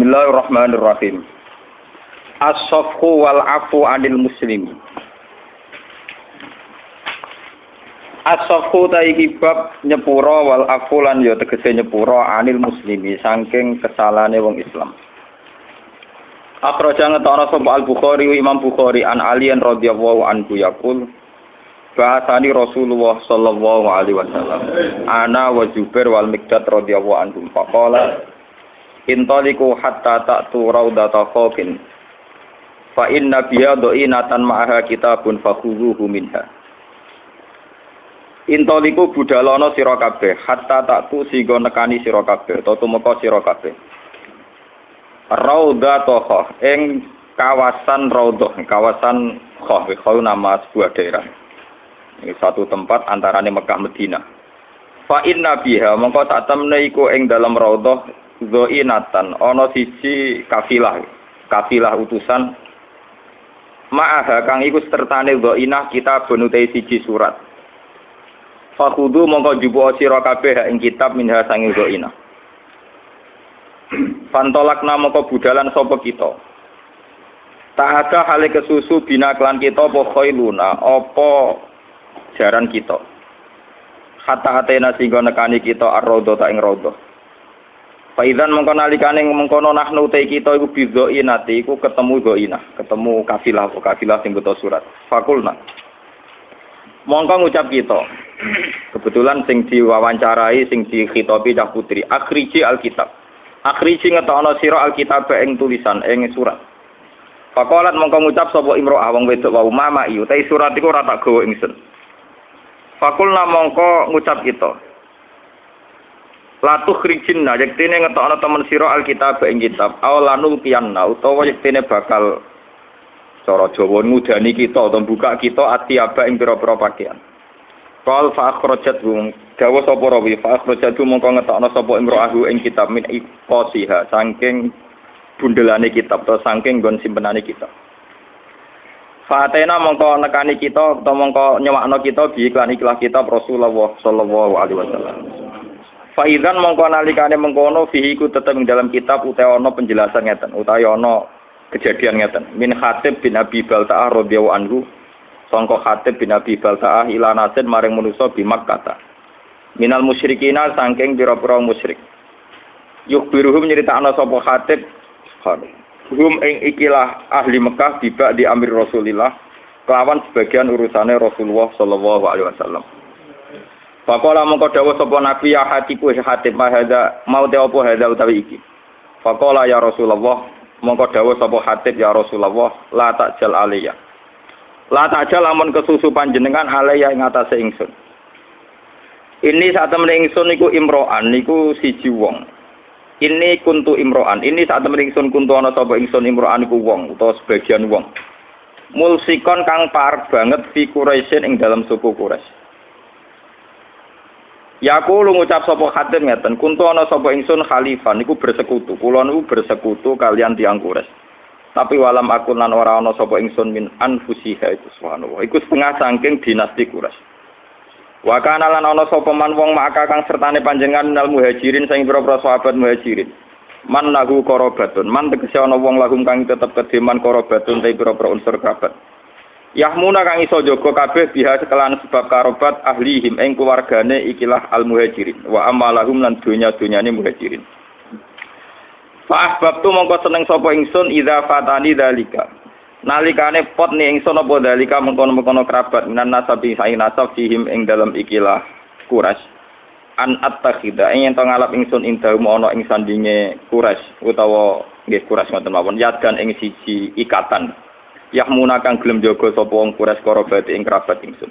Bismillahirrahmanirrahim. As-safhu wal afu 'anil muslimi. As-safhu ta iki bab nyepura wal afu lan ya tegese nyepura 'anil muslimi saking kesalahane wong Islam. Akhraja ngetara sapa Al-Bukhari Imam Bukhari an Ali radhiyallahu anhu yaqul bahasani Rasulullah sallallahu alaihi wasallam ana wa Jubair wal Miqdad radhiyallahu anhum faqala intaliku hatta ta'tu raudata khawfin fa inna biyadinatan ma'aha kitabun fakhudhuhu minha. Intaliku budalono sira kabeh hatta ta'tu sing nekani sira kabeh utawa tumeka sira kabeh raudata ing kawasan raudhah kawasan khaw nama sebuah daerah. Ini satu tempat antarane Mekah Madinah. Fa inna biha mongko sak temne iku ing dalam raudhah zoinatan ana siji kafilah utusan ma'aha kang iku sertane zoinah kita benutai siji surat. Fakhudu mongko jubo sira kabeh ing kitab minha sanging zoinah. Fantolakna mongko budalan sapa kita. Tak ada hale kesusu bina klan kita apa khailuna apa jaran kita. Hatta atena singgo nekani kita ar-raudhah ta ing raudhah. Faizan mongko nalikane mengkono nahnu te kita iku bizoinati iku ketemu zoinah, ketemu kafilah sing beto surat. Fakulna. Mongko ngucap kita. Kebetulan sing diwawancarai sing dikhitobi cah putri, akhriji alkitab. Akhriji ngetokno sira alkitab ing tulisan ing surat. Fakolat mongko ngucap sapa imro'ah wong wedok wau mama iu, te surat iku ora tak gawa ingsun. Fakulna mongko ngucap kita. Latuh khrijinna yektene ngetokno temen sira alkitab ing kitab awalanul piyanna utawa yektene bakal cara Jawa ngudani kita utawa buka kita atiaba ing pira-pira pakaian. Qal fa akhrajat dawa sapa rawi fa akhrajat mongko ngetokno sapa imro'ahu ing kitab min iqasiha saking bundelane kitab utawa saking nggon simpenane kitab. Fa atena mongko nekani kita utawa mongko nyewakno kita bi iklan kitab Rasulullah sallallahu alaihi wasallam. Faizan mongko nalikane mengkono fihi ku tetep ing dalam kitab utawa ana penjelasan ngeten utawa ana kejadian ngeten min Khatib bin Abi Balta'ah radhiyallahu anhu sangka Khatib bin Abi Balta'ah ila nasin maring manusa bi Makkah minal musyrikina saking pira-pira musyrik yukbiruhum nyritakno sapa Khatib hum ing ikilah ahli Mekah tiba di amir Rasulillah kelawan sebagian urusane Rasulullah sallallahu alaihi wasallam. Faqala mongko dawuh sapa nabi ya hatiku Hatib mahadza mau te apa hadza utawi iki. Faqala ya Rasulullah mongko dawuh sapa Hatib ya Rasulullah la takjal aliyah. La takjal lamun kesusu panjenengan aliyah ing atase ingsun. Ini saat temen ingsun niku imro'an niku siji wong. Ini kuntu imro'an. Ini saat temen ingsun kuntu ana sapa ingsun imro'an niku wong utawa sebagian wong. Mulsikon kang parek banget fi Quraisyin ing dalam suku Quraisy. Yaku lu ngucap sapa Khatib ngeten, kuntu ana sapa ingsun khalifah niku bersekutu. Kula niku bersekutu kalian tiyang Quraisy. Tapi walam aku lan ora ana sapa ingsun min anfusiha itu subhanallah. Iku setengah saking dinasti Quraisy. Wa kana lan ana sapa man wong maka kang sertane panjenengan minal muhajirin sing pira-pira sahabat muhajirin. Man lahu qarabatun, man tegese ana wong lahum kang tetep kedeman qarabatun te pira-pira unsur kerabat. Yahmuna kang iso jaga kabeh biha kelan sebab karobat ahlihim ing keluargane ikilah al muhajirin wa amalahum lan dunya-dunyane muhajirin. Fa ahbabtu mongko seneng sapa ingsun idza fatani dalika. Nalikane pot ni ingsun apa dalika mengkono-mengkono kerabat minan nasabi saing nasab fihim ing dalam ikilah Quraisy. An attakhida ing ento ngalap ingsun indahum ana ing sandinge Quraisy utawa nggih Quraisy ngoten mawon yadan ing siji ikatan. Yahmuna kang gelem jaga sapa wong Quraisy karabate ing kerabat ingsun.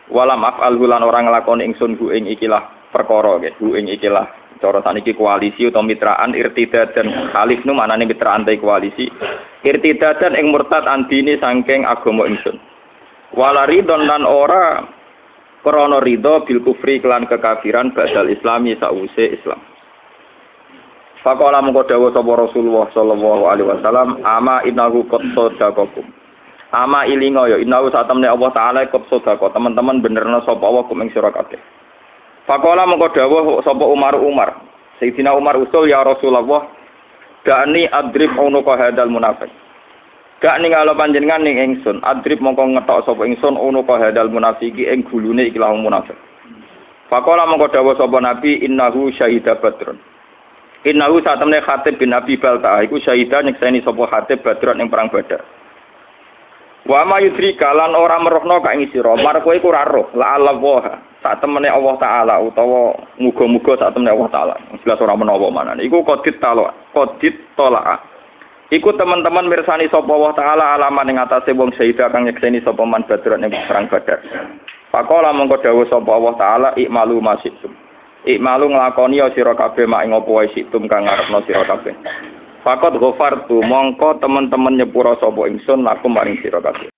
Walam af'al lan ora nglakoni ingsun ku ing ikilah perkara nggih, ku ing ikilah cara saniki koalisi utawa mitraan irtidad dan khalif nu manane mitraan te koalisi. Irtidadan ing murtad andine saking agama ingsun. Wala ridon lan ora krana ridho bil kufri kelan kekafiran badal islami sause Islam. Faqala mengko dawuh sapa Rasulullah sallallahu alaihi wasallam ama innahu qad sadaqakum. Ama ilinga ya innahu satamne Allah taala qad sadaqa. Teman-teman benerna sapa Allah kum ing sira kabeh. Faqala mengko dawuh sapa Umar. Sayyidina Umar usul ya Rasulullah Da'ni adrib unuka hadal munafiq. Dak ningalo panjenengan ning ingsun, adrib mongko ngetok sapa ingsun unuka hadal munafiki ing gulune iki wong munafik. Faqala mongko dawuh sapa nabi innahu syahida badrun. Innahu satemene Khatib bin Abi Balta iku syahida nyekseni sapa Khatib badrun ing perang Badar. Wa ma yudrika lan ora merohno ka ing sira, mar kowe iku ora roh, la Allah. Satemene Allah taala utawa muga-muga satemene Allah taala. Jelas ora menawa manane. Iku qadit tolak. Iku teman-teman mirsani sapa Allah taala alaman ing atase wong syahida kang nyekseni sapa man badrun ing perang Badar. Faqala mongko dawuh sapa Allah taala ikmalu masyitum. Ikmalu nglakoni sira kabeh mak ing apa wae situm kang ngarepno sira kabeh. Faqad ghafartu mongko teman-teman nyepura sapa ingsun lakum maring sira kabeh.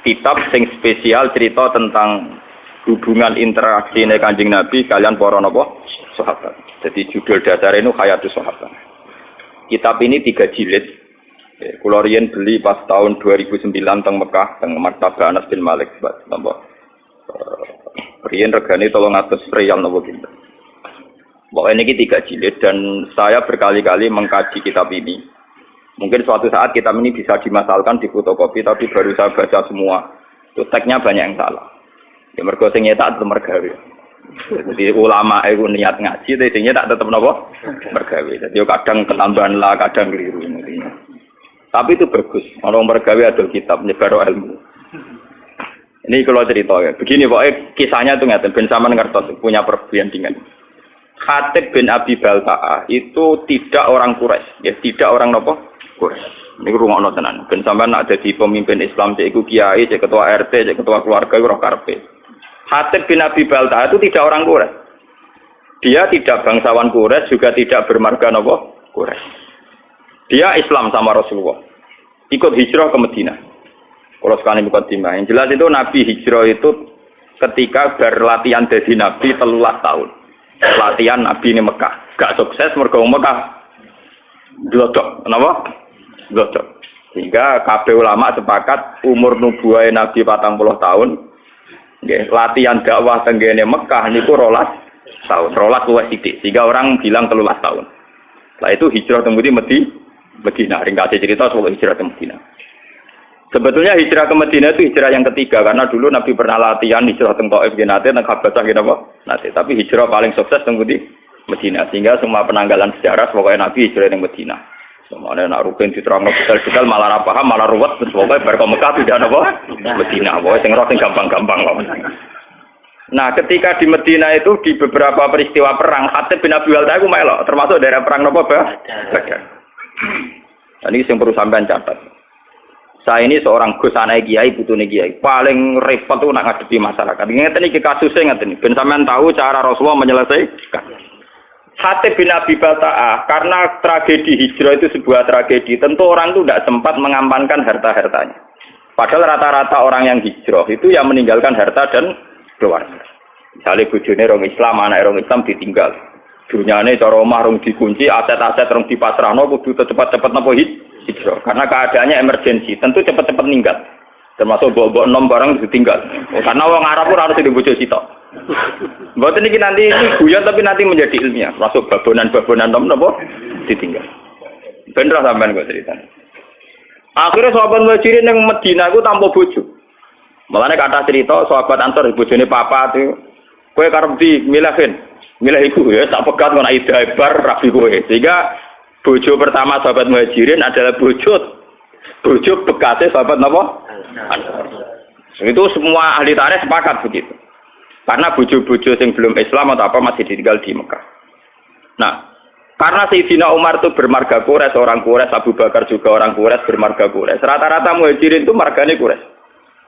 Kitab sing spesial cerita tentang hubungan interaksi Kanjeng Nabi kalian para napa sahabat. Jadi judul dasar ini Hayatus Sahabat. Kitab ini 3 jilid. Kula riyen beli pas tahun 2009 teng Mekah, teng Maktabah Anas bin Malik, napa. Riyen regane 300 riyal napa pinten. Pokoknya ini 3 jilid dan saya berkali-kali mengkaji kitab ini. Mungkin suatu saat kitab ini bisa dimasalkan di fotokopi, tapi baru saya baca semua. Itu teksnya banyak yang salah. Ya mergo sing nyetak tetep mergawe. Jadi ulama itu niat ngaji, tapi tak tetap nopo mergawe. Jadi kadang ketambahan lah, kadang keliru. Tapi itu bagus. Orang mergawe ada kitab nyebar ilmu. Ini kalau cerita ya. Begini pokoknya kisahnya itu ngaten. Ben sampean ngertos punya perbandingan. Khatib bin Abi Balta'a itu tidak orang Quraisy, ya tidak orang nopo Quraisy. Ini rungokno tenan. Ben sampean nak dadi pemimpin Islam, cek iku kiai, cek ketua RT, cek ketua keluarga iku ora karepe. Khatib bin Abi Balta'a itu tidak orang Quraisy. Dia tidak bangsawan Quraisy, juga tidak bermarga nopo Quraisy. Dia Islam sama Rasulullah. Ikut hijrah ke Madinah. Kalau sekali mukadimah. Yang jelas itu Nabi hijrah itu ketika berlatihan jadi Nabi 13 tahun. Latihan Nabi ini Mekah. Gak sukses mergo Mekah. Glodok. Kenapa? Glodok. Sehingga kabeh ulama sepakat umur nubuwah Nabi 40 tahun. Nggih, latihan dakwah tenggene Mekah niku 12 tahun. 12 luwih sithik. Sehingga orang bilang 13 tahun. Setelah itu hijrah ke Madinah. Ringkasnya cerita soal hijrah ke Madinah. Sebetulnya hijrah ke Madinah itu hijrah yang ketiga karena dulu Nabi pernah latihan hijrah ke Taif nate nang Habasah apa? Nate, tapi hijrah paling sukses teng Madinah. Sehingga semua penanggalan sejarah pokoknya Nabi hijrah ke Madinah. Semuanya nak rugen diterangno detail-detail malah ora paham, malah ruwet terus pokoke bar ke Mekah tidak apa? Madinah. Pokoke sing roh sing gampang-gampang kok. Nah, ketika di Madinah itu di beberapa peristiwa perang, Khatib bin Abi Balta'a itu melok, termasuk daerah perang napa, Badar. Ini yang perlu sampean catat. Saya ini seorang gus anak kiai, putune kiai. Paling repot itu nak ngadepi masyarakat. Ngeten iki kasusnya ngeten. Ben sampean tahu cara Rasulullah menyelesaikan. Khatib bin Abi Balta'a karena tragedi hijrah itu sebuah tragedi. Tentu orang itu tidak sempat mengamankan harta-hartanya. Padahal rata-rata orang yang hijrah itu yang meninggalkan harta dan keluarga. Misalnya bojone orang Islam, anak orang Islam ditinggal. Dunyane cara omah rong dikunci, aset-aset rong dipasrahno kudu cepat-cepat napa hijrah. Karena keadaannya emergensi, tentu cepat-cepat ninggal. Termasuk bawa-bawa nom barang ditinggal. Karena wong Arab ora harus dibojo sitok. Mboten iki nanti guyon tapi nanti menjadi ilmiah. Masuk babonan-babonan nom napa ditinggal. Bener sampean kok ceritane. Akhirnya sahabat Muhajirin yang Madinah ku tanpa bojo. Mulane kata cerita sahabat Ansor bojone papa itu kowe karep di milih iku ya tak pegat ngono ida bar rabi kowe. Sehingga bojo pertama sahabat Muhajirin adalah bojo bekasnya sahabat napa? Ansor. Itu semua ahli tarikh sepakat begitu. Karena bojo-bojo yang belum Islam atau apa masih ditinggal di Mekah. Nah, karena Sayyidina Umar itu bermarga Quraisy, orang Quraisy, Abu Bakar juga orang Quraisy bermarga Quraisy. Rata-rata Muhajirin itu margane Quraisy.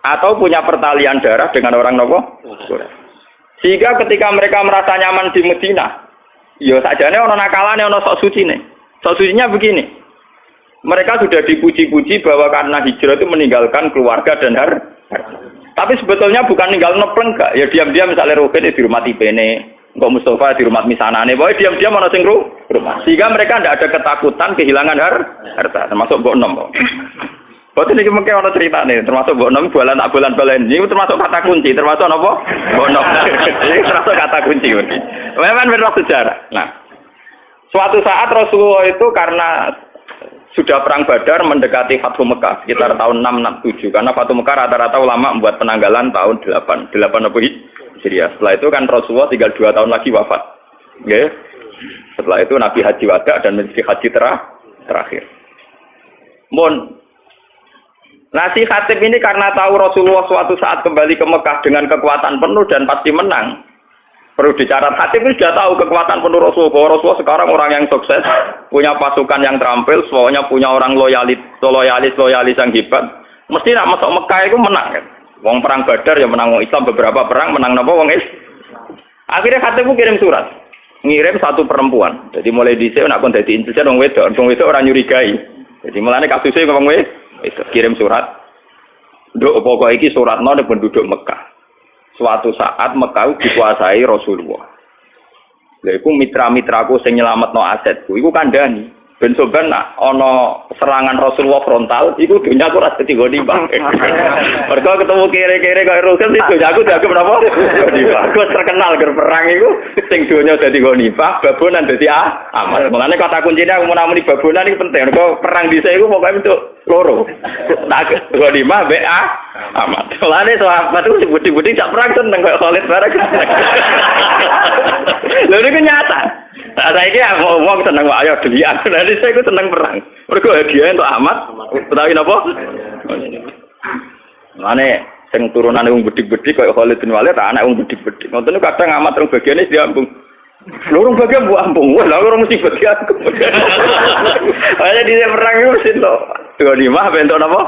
Atau punya pertalian darah dengan orang napa? Quraisy. Sehingga ketika mereka merasa nyaman di Madinah, ya sakjane ana nakalane ana sok sucine. Sok sucinya begini. Mereka sudah dipuji-puji bahwa karena hijrah itu meninggalkan keluarga dan harta. Tapi sebetulnya bukan ninggal nepleng gak. Ya diam-diam misalnya Rugen dirumati Bene, engko Mustafa dirumat misanane. Pokoke diam-diam ana sing rumah. Sehingga mereka tidak ada ketakutan kehilangan harta, termasuk mbok nom. Boten iki mengke ana critane, termasuk mbok nom bulan balen. Ini termasuk kata kunci, termasuk napa? Mbok nom. Ini termasuk kata kunci iki. Memang benar sejarah. Nah, Suatu saat Rasulullah itu karena sudah perang Badar mendekati Fathu Mekah sekitar tahun 667 karena Fathu Mekah rata-rata ulama membuat penanggalan tahun 8 apa Hijriah. Setelah itu kan Rasulullah tinggal 2 tahun lagi wafat. Okay? Setelah itu Nabi haji wada dan menjadi haji terakhir. Nah si Khatib ini karena tahu Rasulullah suatu saat kembali ke Mekah dengan kekuatan penuh dan pasti menang. Perlu dicatat, Khatib ini sudah tahu kekuatan penuh Rasulullah, bahwa Rasulullah sekarang orang yang sukses, punya pasukan yang terampil, semuanya punya orang loyalis yang hebat. Mesti nak masuk Mekah itu menang kan. Wong perang Badar ya menang wong Islam, beberapa perang menang napa wong Islam. Akhirnya Khatib kirim surat, ngirim satu perempuan. Jadi mulai dhisik nak kon dadi intelijen wong wedok ora nyurigai. Jadi mulane kasusé wong wedok kirim surat. Nduk pokoke iki suratno nek penduduk Mekah. Suatu saat Mekah dikuasai Rasulullah. Lha iku mitra-mitraku sing nyelametno asetku iku kandhani. Ben soban nak ana serangan Rasulullah frontal iku dunya aku ora dadi goni bang. Mergo ketemu kere-kere kaya Rasul itu aku dianggap napa? Goni bang. Aku terkenal ger perang iku sing dunya dadi goni bang, babonan dadi aman. Mulane kata kuncine aku menamuni babonan iki penting. Mergo perang dhisik iku pokoke untuk loro. Tak goni bang mbek aman. Mulane sahabat itu budi-budi sak perang seneng kaya Khalid bareng. Lha niku nyata. Saiki wong seneng wae ayo delian. Dadi saya iku seneng perang. Mergo hadiah untuk Ahmad utawi napa? Mane sing turunane wong bedik-bedik kaya Khalid bin Walid anak wong bedik-bedik. Ngoten niku kadang Ahmad rong bagiane diambung. Lorong bagian bu ambung. Wah, lorong mesti bagian. Ayo di perang iku mesti to. Dua lima bentuk napa?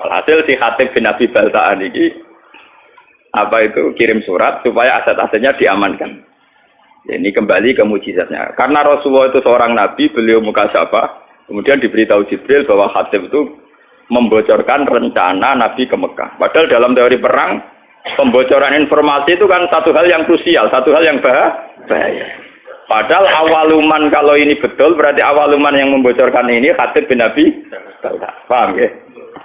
Hasil si Khatib bin Abi Balta'ah iki apa itu kirim surat supaya aset-asetnya diamankan. Ini kembali ke mukjizatnya. Karena Rasulullah itu seorang nabi, beliau mukasyafah. Kemudian diberitahu Jibril bahwa Khatib itu membocorkan rencana Nabi ke Mekah. Padahal dalam teori perang, pembocoran informasi itu kan satu hal yang krusial, satu hal yang bahaya. Padahal awaluman kalau ini betul, berarti awaluman yang membocorkan ini Khatib bin Abi. Paham ya?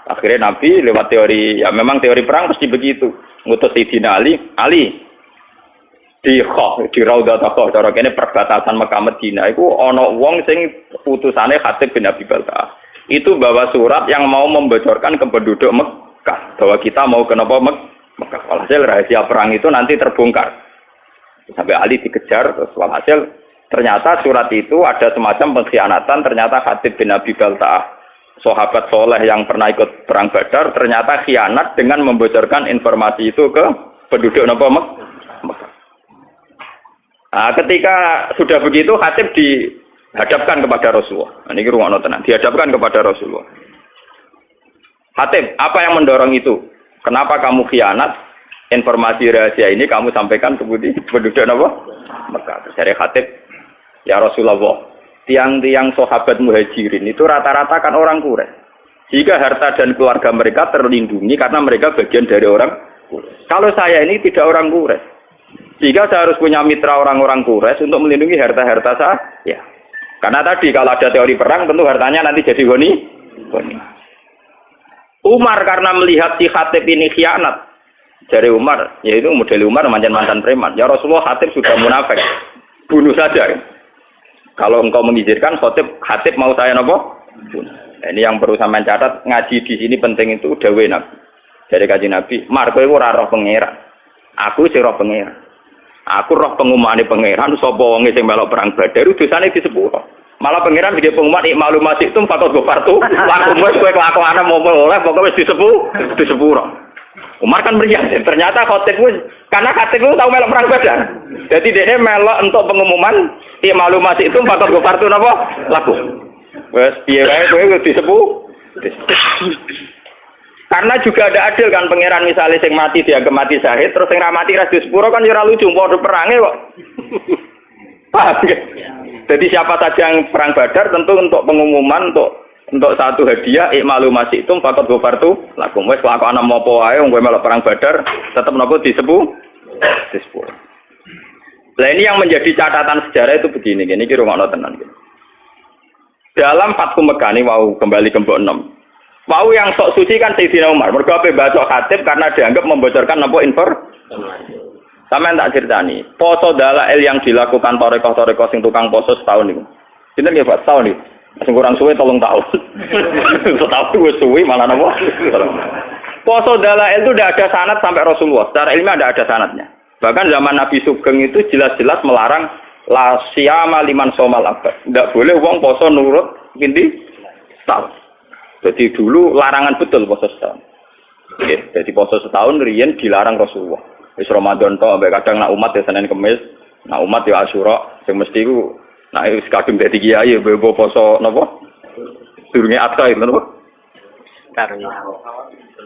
Akhirnya Nabi lewat teori, ya memang teori perang pasti begitu. Ngutus Sayyidina Ali. Di Raudhah Taqwa cara kene perbatasan Mekah Madinah iku ana wong sing putusane Khatib bin Abi Balta'ah. Itu bawa surat yang mau membocorkan ke penduduk Mekah bahwa kita mau ke Mekah. Walhasil rahasia perang itu nanti terbongkar. Sampai Ali dikejar terus walhasil ternyata surat itu ada semacam pengkhianatan, ternyata Khatib bin Abi Balta'ah sahabat soleh yang pernah ikut perang Badar ternyata khianat dengan membocorkan informasi itu ke penduduk Mekah. Nah, ketika sudah begitu Khatib dihadapkan kepada Rasulullah. Nah, ini ruang tenan, dihadapkan kepada Rasulullah. Khatib, apa yang mendorong itu? Kenapa kamu khianat? Informasi rahasia ini kamu sampaikan ke penduduk Mekah. Dari Khatib, ya Rasulullah, tiang-tiang sahabat muhajirin itu rata-rata kan orang Quraisy. Jika harta dan keluarga mereka terlindungi karena mereka bagian dari orang Quraisy. Kalau saya ini tidak orang Quraisy. Jika saya harus punya mitra orang-orang Quraisy untuk melindungi harta-harta saya, ya. Karena tadi kalau ada teori perang, tentu hartanya nanti jadi goni. Umar karena melihat si Khatib ini khianat, dari Umar, yaitu model Umar mantan preman. Ya Rasulullah, Khatib sudah munafik, bunuh saja. Kalau engkau mengizinkan, Khatib mau saya nopo? Ini yang perlu sampean catat, ngaji di sini penting itu dawe Nabi. Dari kaji Nabi, Marko itu ora roh pangeran. Aku sing roh pangeran. Aku roh pengumuman pangeran sapa wong sing melok perang Badar dosane disepuro. Malah pangeran video pengumuman maklum masih itu fakot gopartu. Langsung wis kowe kelakuane mau oleh pokoke wis disepuro. Umar kan meriah. Ternyata Khatib wis karena Khatib itu tahu melok perang Badar. Jadi dia melok untuk pengumuman maklum masih itu fakot gopartu napa? Laku. Wis piye wae kowe disepuro. Karena juga ada adil kan pangeran misalnya sing mati dianggap mati syahid terus sing ra mati ra disepuro kan ora lucu padha perange kok. Paham ya? Jadi siapa saja yang perang Badar tentu untuk pengumuman untuk satu hadiah ikmalu masih itu fakot gofartu lakum wis kelakuan apa wae wong kowe melok perang Badar tetep napa disepuro. Lah ini yang menjadi catatan sejarah itu begini iki rungokno tenan iki. Dalam Fathu Mekah ini wau kembali ke mbok 6. Mau yang sok suci kan Sayyidina Umar. Mergo ape baca Khatib karena dianggap membocorkan apa informasi. Sampeyan tak ceritani, poso dalail yang dilakukan toreko-toreko sing tukang poso setahun niku. Sinten nggih Pak setahun niku? Sing kurang suwe 3 tahun. Setahun wis suwe malah napa? Poso dalail itu tidak ada sanad sampai Rasulullah. Secara ilmiah tidak ada sanadnya. Bahkan zaman Nabi Sugeng itu jelas-jelas melarang la siyama liman somal abad. Tidak boleh wong poso nurut inti setahun. Jadi dulu larangan betul poso setahun. Oke, jadi poso setahun riyen dilarang Rasulullah. Wis Ramadan tok ambek kadang nak umat ya Senin Kamis, nak umat ya Asyura, sing mesti ku nak wis kadung dadi kiai ya bebo poso napa? Durunge Adha itu napa?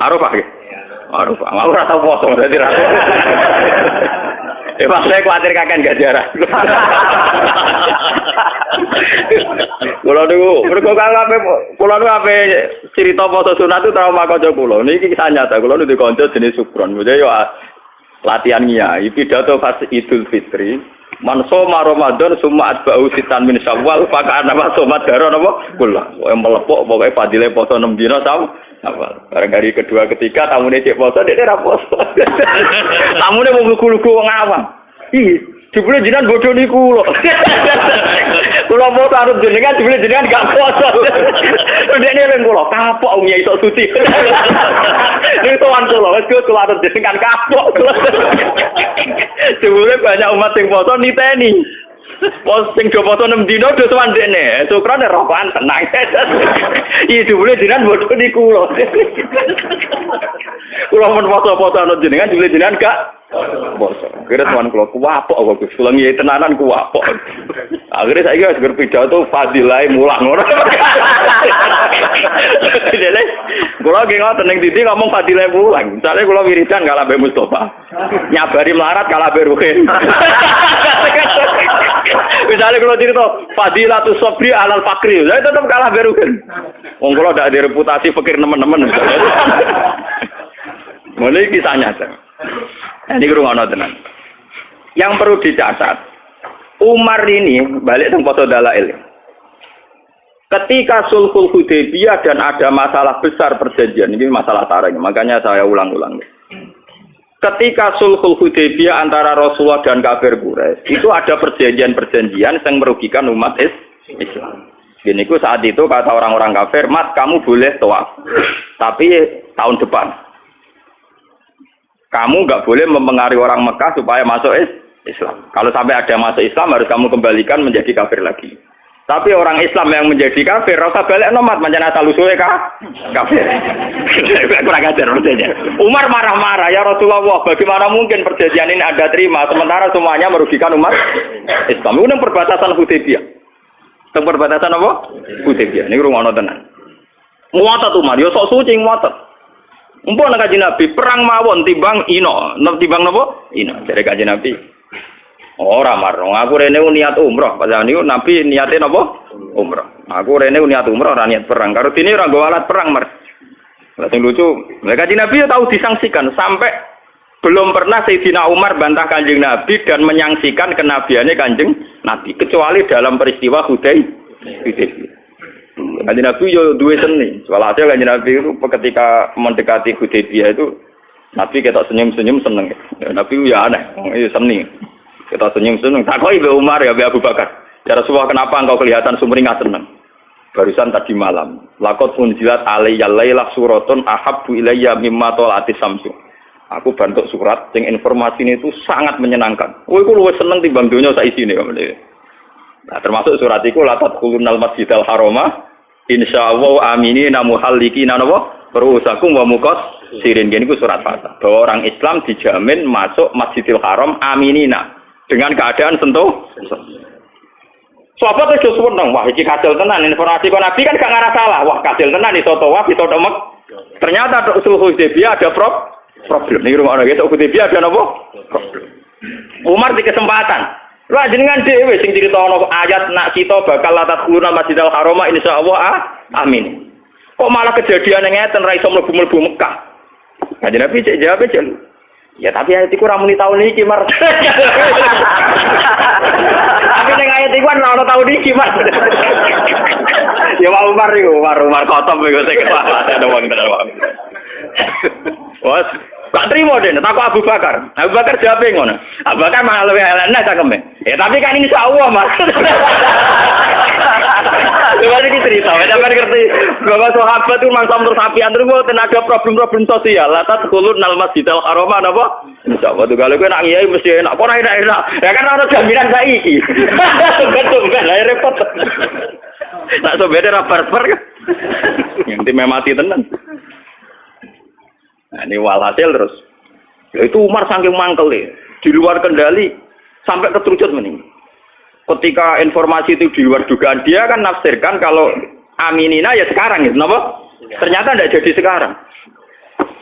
Arafah nggih. Arafah. Aku ora tau poso dadi ra. Pas saya khawatir kakek gak jarang. Kulo niku mergo kulo niku ape cerita poso sunat itu trauma kanca kulo. Niki kisah nyata. Kulo niku kanca jenis Sukron. Jadi yo latihan ngiyai pidato pas Idul Fitri. Man soma Ramadan summa atba'u sitan min Syawal fa kana somat daro napa? Kula. Pokoke melepok pokoke padile poso 6 dina Syawal. Bareng hari kedua ketiga tamune cek poso dekne ra poso. Tamune mau lugu-lugu wong awam. Ih, jebule jenengan bodho niku lho. Kula mau arep jenengan jebule jenengan gak poso. Dekne len kula kapok wong iso suci. Ning tuan kula wis kula arep jenengan kapok. Jebule banyak umat sing poso niteni. Pos sing do poso 6 dina do sowan dekne. Syukrane rokokan tenang. Iki jebule jenengan bodho niku lho. Kula men poso-poso ana jenengan jebule jenengan gak poso. Kira tuan kula kuwapok kok Gus. Kula ngiyi tenanan kuwapok. Akhire saiki wis berpidato fadilah mulang ngono. Jadi kula ge ngoten ning titi ngomong fadilah mulang. Misale kula wiridan kalah Mbak Mustofa. Nyabari melarat kalah Mbak Ruhin. Misalnya kalau cerita Fadilatus Sobri alal Fakri, saya tetap kalah berukan. Wong kalau tidak ada reputasi fakir teman-teman. Mulai kisah nyata. Ini kurang tenan. Yang perlu dicatat, Umar ini balik teng poso dalail. Ketika Sulhul Hudaybiyah dan ada masalah besar perjanjian, ini masalah sarang, makanya saya ulang-ulang. Ketika Sulhul Hudaybiyah antara Rasulullah dan kafir Quraisy, itu ada perjanjian-perjanjian yang merugikan umat Islam. Gini saat itu kata orang-orang kafir, Mas kamu boleh tawaf, tapi tahun depan. Kamu nggak boleh mempengaruhi orang Mekah supaya masuk Islam. Kalau sampai ada masuk Islam harus kamu kembalikan menjadi kafir lagi. Tapi orang Islam yang menjadi kafir, rasa balik nomat, macam asal usulnya kafir. Kurang ajar maksudnya. Umar marah-marah, ya Rasulullah, bagaimana mungkin perjanjian ini Anda terima, sementara semuanya merugikan umat Islam. Itu perbatasan Hudaybiyah. Perbatasan apa? Hudaybiyah. Ini rumah tenan. Muatat Umar, ya sok suci muatat. Umpun kaji Nabi, perang mawon timbang ino. Timbang apa? Ino, dari kaji Nabi. Ora marung, aku rene niat umroh. Padahal niku Nabi niate napa? Umroh. Aku rene niat umroh ora niat perang. Karo dene ora nggo alat perang, Mas. Lah sing lucu, mereka di Nabi tahu disangsikan sampai belum pernah Sayyidina Umar bantah Kanjeng Nabi dan menyangsikan kenabiannya Kanjeng Nabi kecuali dalam peristiwa Hudaybiyah. Kanjeng Nabi yo duwe seni. Walhasil Kanjeng Nabi itu ketika mendekati Hudaybiyah itu Nabi ketok senyum-senyum seneng. Nabi ya aneh, itu seni. Kita senyum-senyum. Takoi Mbak Umar ya Mbak Abu Bakar. Ya Rasulullah kenapa engkau kelihatan sumringah senang? Barusan tadi malam. Laqad unzilat alayya lailah suratun ahabbu ilayya mimma tala'atis samsu. Aku bantuk surat yang informasi ini itu sangat menyenangkan. Oh, aku luwih seneng timbang donya sak isine. Nah, termasuk surat iku la tadkhulunal masjidal harama insyaallah aminina muhallikina napa? Perusakum wa muqassirin. Ini surat Fatah. Bahwa orang Islam dijamin masuk Masjidil Haram aminina. Dengan keadaan sentuh. Sahabat itu seneng, wah iki kasil tenan informasi kok Nabi kan gak ngarah salah. Wah kasil tenan iso tawaf iso demek. Ternyata Sulhul Hudaybiyah ada problem. Ning rumah ana gitu Hudaybiyah ada napa? Problem. Umar di kesempatan. Lah jenengan dhewe sing critakno ayat nak kita bakal latat khuluna Masjidil Haram insyaallah amin. Kok malah kejadian ngeten ra iso mlebu-mlebu Mekah. Kanjeng Nabi cek jawab cek. Ya tapi ayat iku ora muni taun iki, Mar. Tapi ning ayat iku ora ono taun iki, Mar. Ya Umar iku, Umar kotom iku sing kepala wong tenan wae. Wes, Gak terima deh, takut Abu Bakar. Abu Bakar jawab ngono. Abu Bakar malah lebih elena cakeme. Ya tapi kan ini Allah mas. Coba ini cerita, sampai ngerti bahwa sahabat itu memang sama tersapian terus tenaga problem-problem sosial. Latat kulun nal masjidil haram apa? Insyaallah tuh kalau gue nak ngiyai mesti enak, kok enak. Ya kan ada jaminan saiki. Betul kan, lah repot. Nak sobede ra barbar kan. Yang tim mati tenan. Nah, ini walhasil terus. Ya itu Umar saking mangkel di luar kendali sampai keterucut meninggal. Ketika informasi itu di luar dugaan dia kan nafsirkan kalau aminina ya sekarang gitu, kenapa? Ternyata tidak jadi sekarang.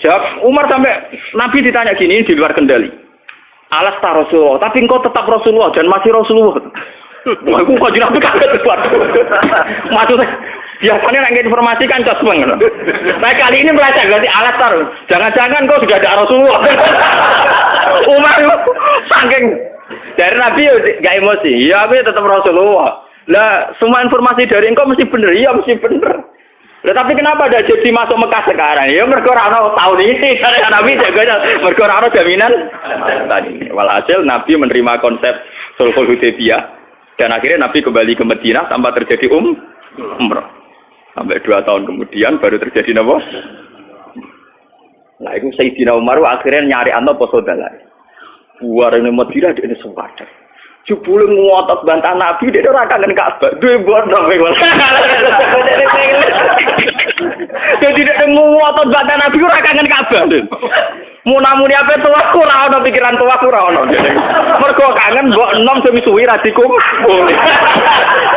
Jawab Umar sampai Nabi ditanya gini di luar kendali. Alas ta Rasulullah, tapi engkau tetap Rasulullah dan masih Rasulullah. Wah, aku kok jenenge kaget waduh. Maksudnya biasanya nak informasi kan cosmeng. Nah kali ini melenceng berarti alas tar. Jangan-jangan kau sudah ada Rasulullah. Umar saking dari Nabi gak emosi. Ya aku tetap Rasulullah. Lah semua informasi dari engkau mesti bener. Iya mesti bener. Lah tapi kenapa ada jadi masuk Mekah sekarang? Ya mergo ora ono tahun ini karena Nabi jaganya mergo ora ono jaminan tadi. Walhasil Nabi menerima konsep Sulhul Hudaybiyah dan akhirnya Nabi kembali ke Madinah tanpa terjadi umrah. Sampai 2 tahun kemudian baru terjadi apa? Nah itu Sayyidina Umar akhirnya nyari anto poso dalan. Buar ini Madinah dia sempadan. Jebule ngotot bantah Nabi dia ora kangen Ka'bah. Duwe bodoh kowe. Jadi dia ngotot bantah Nabi ora kangen Ka'bah. Munamuni apa tuwa ora ono pikiran tuwa ora ono. Mergo kangen mbok enom semisuwi ra dikumpul.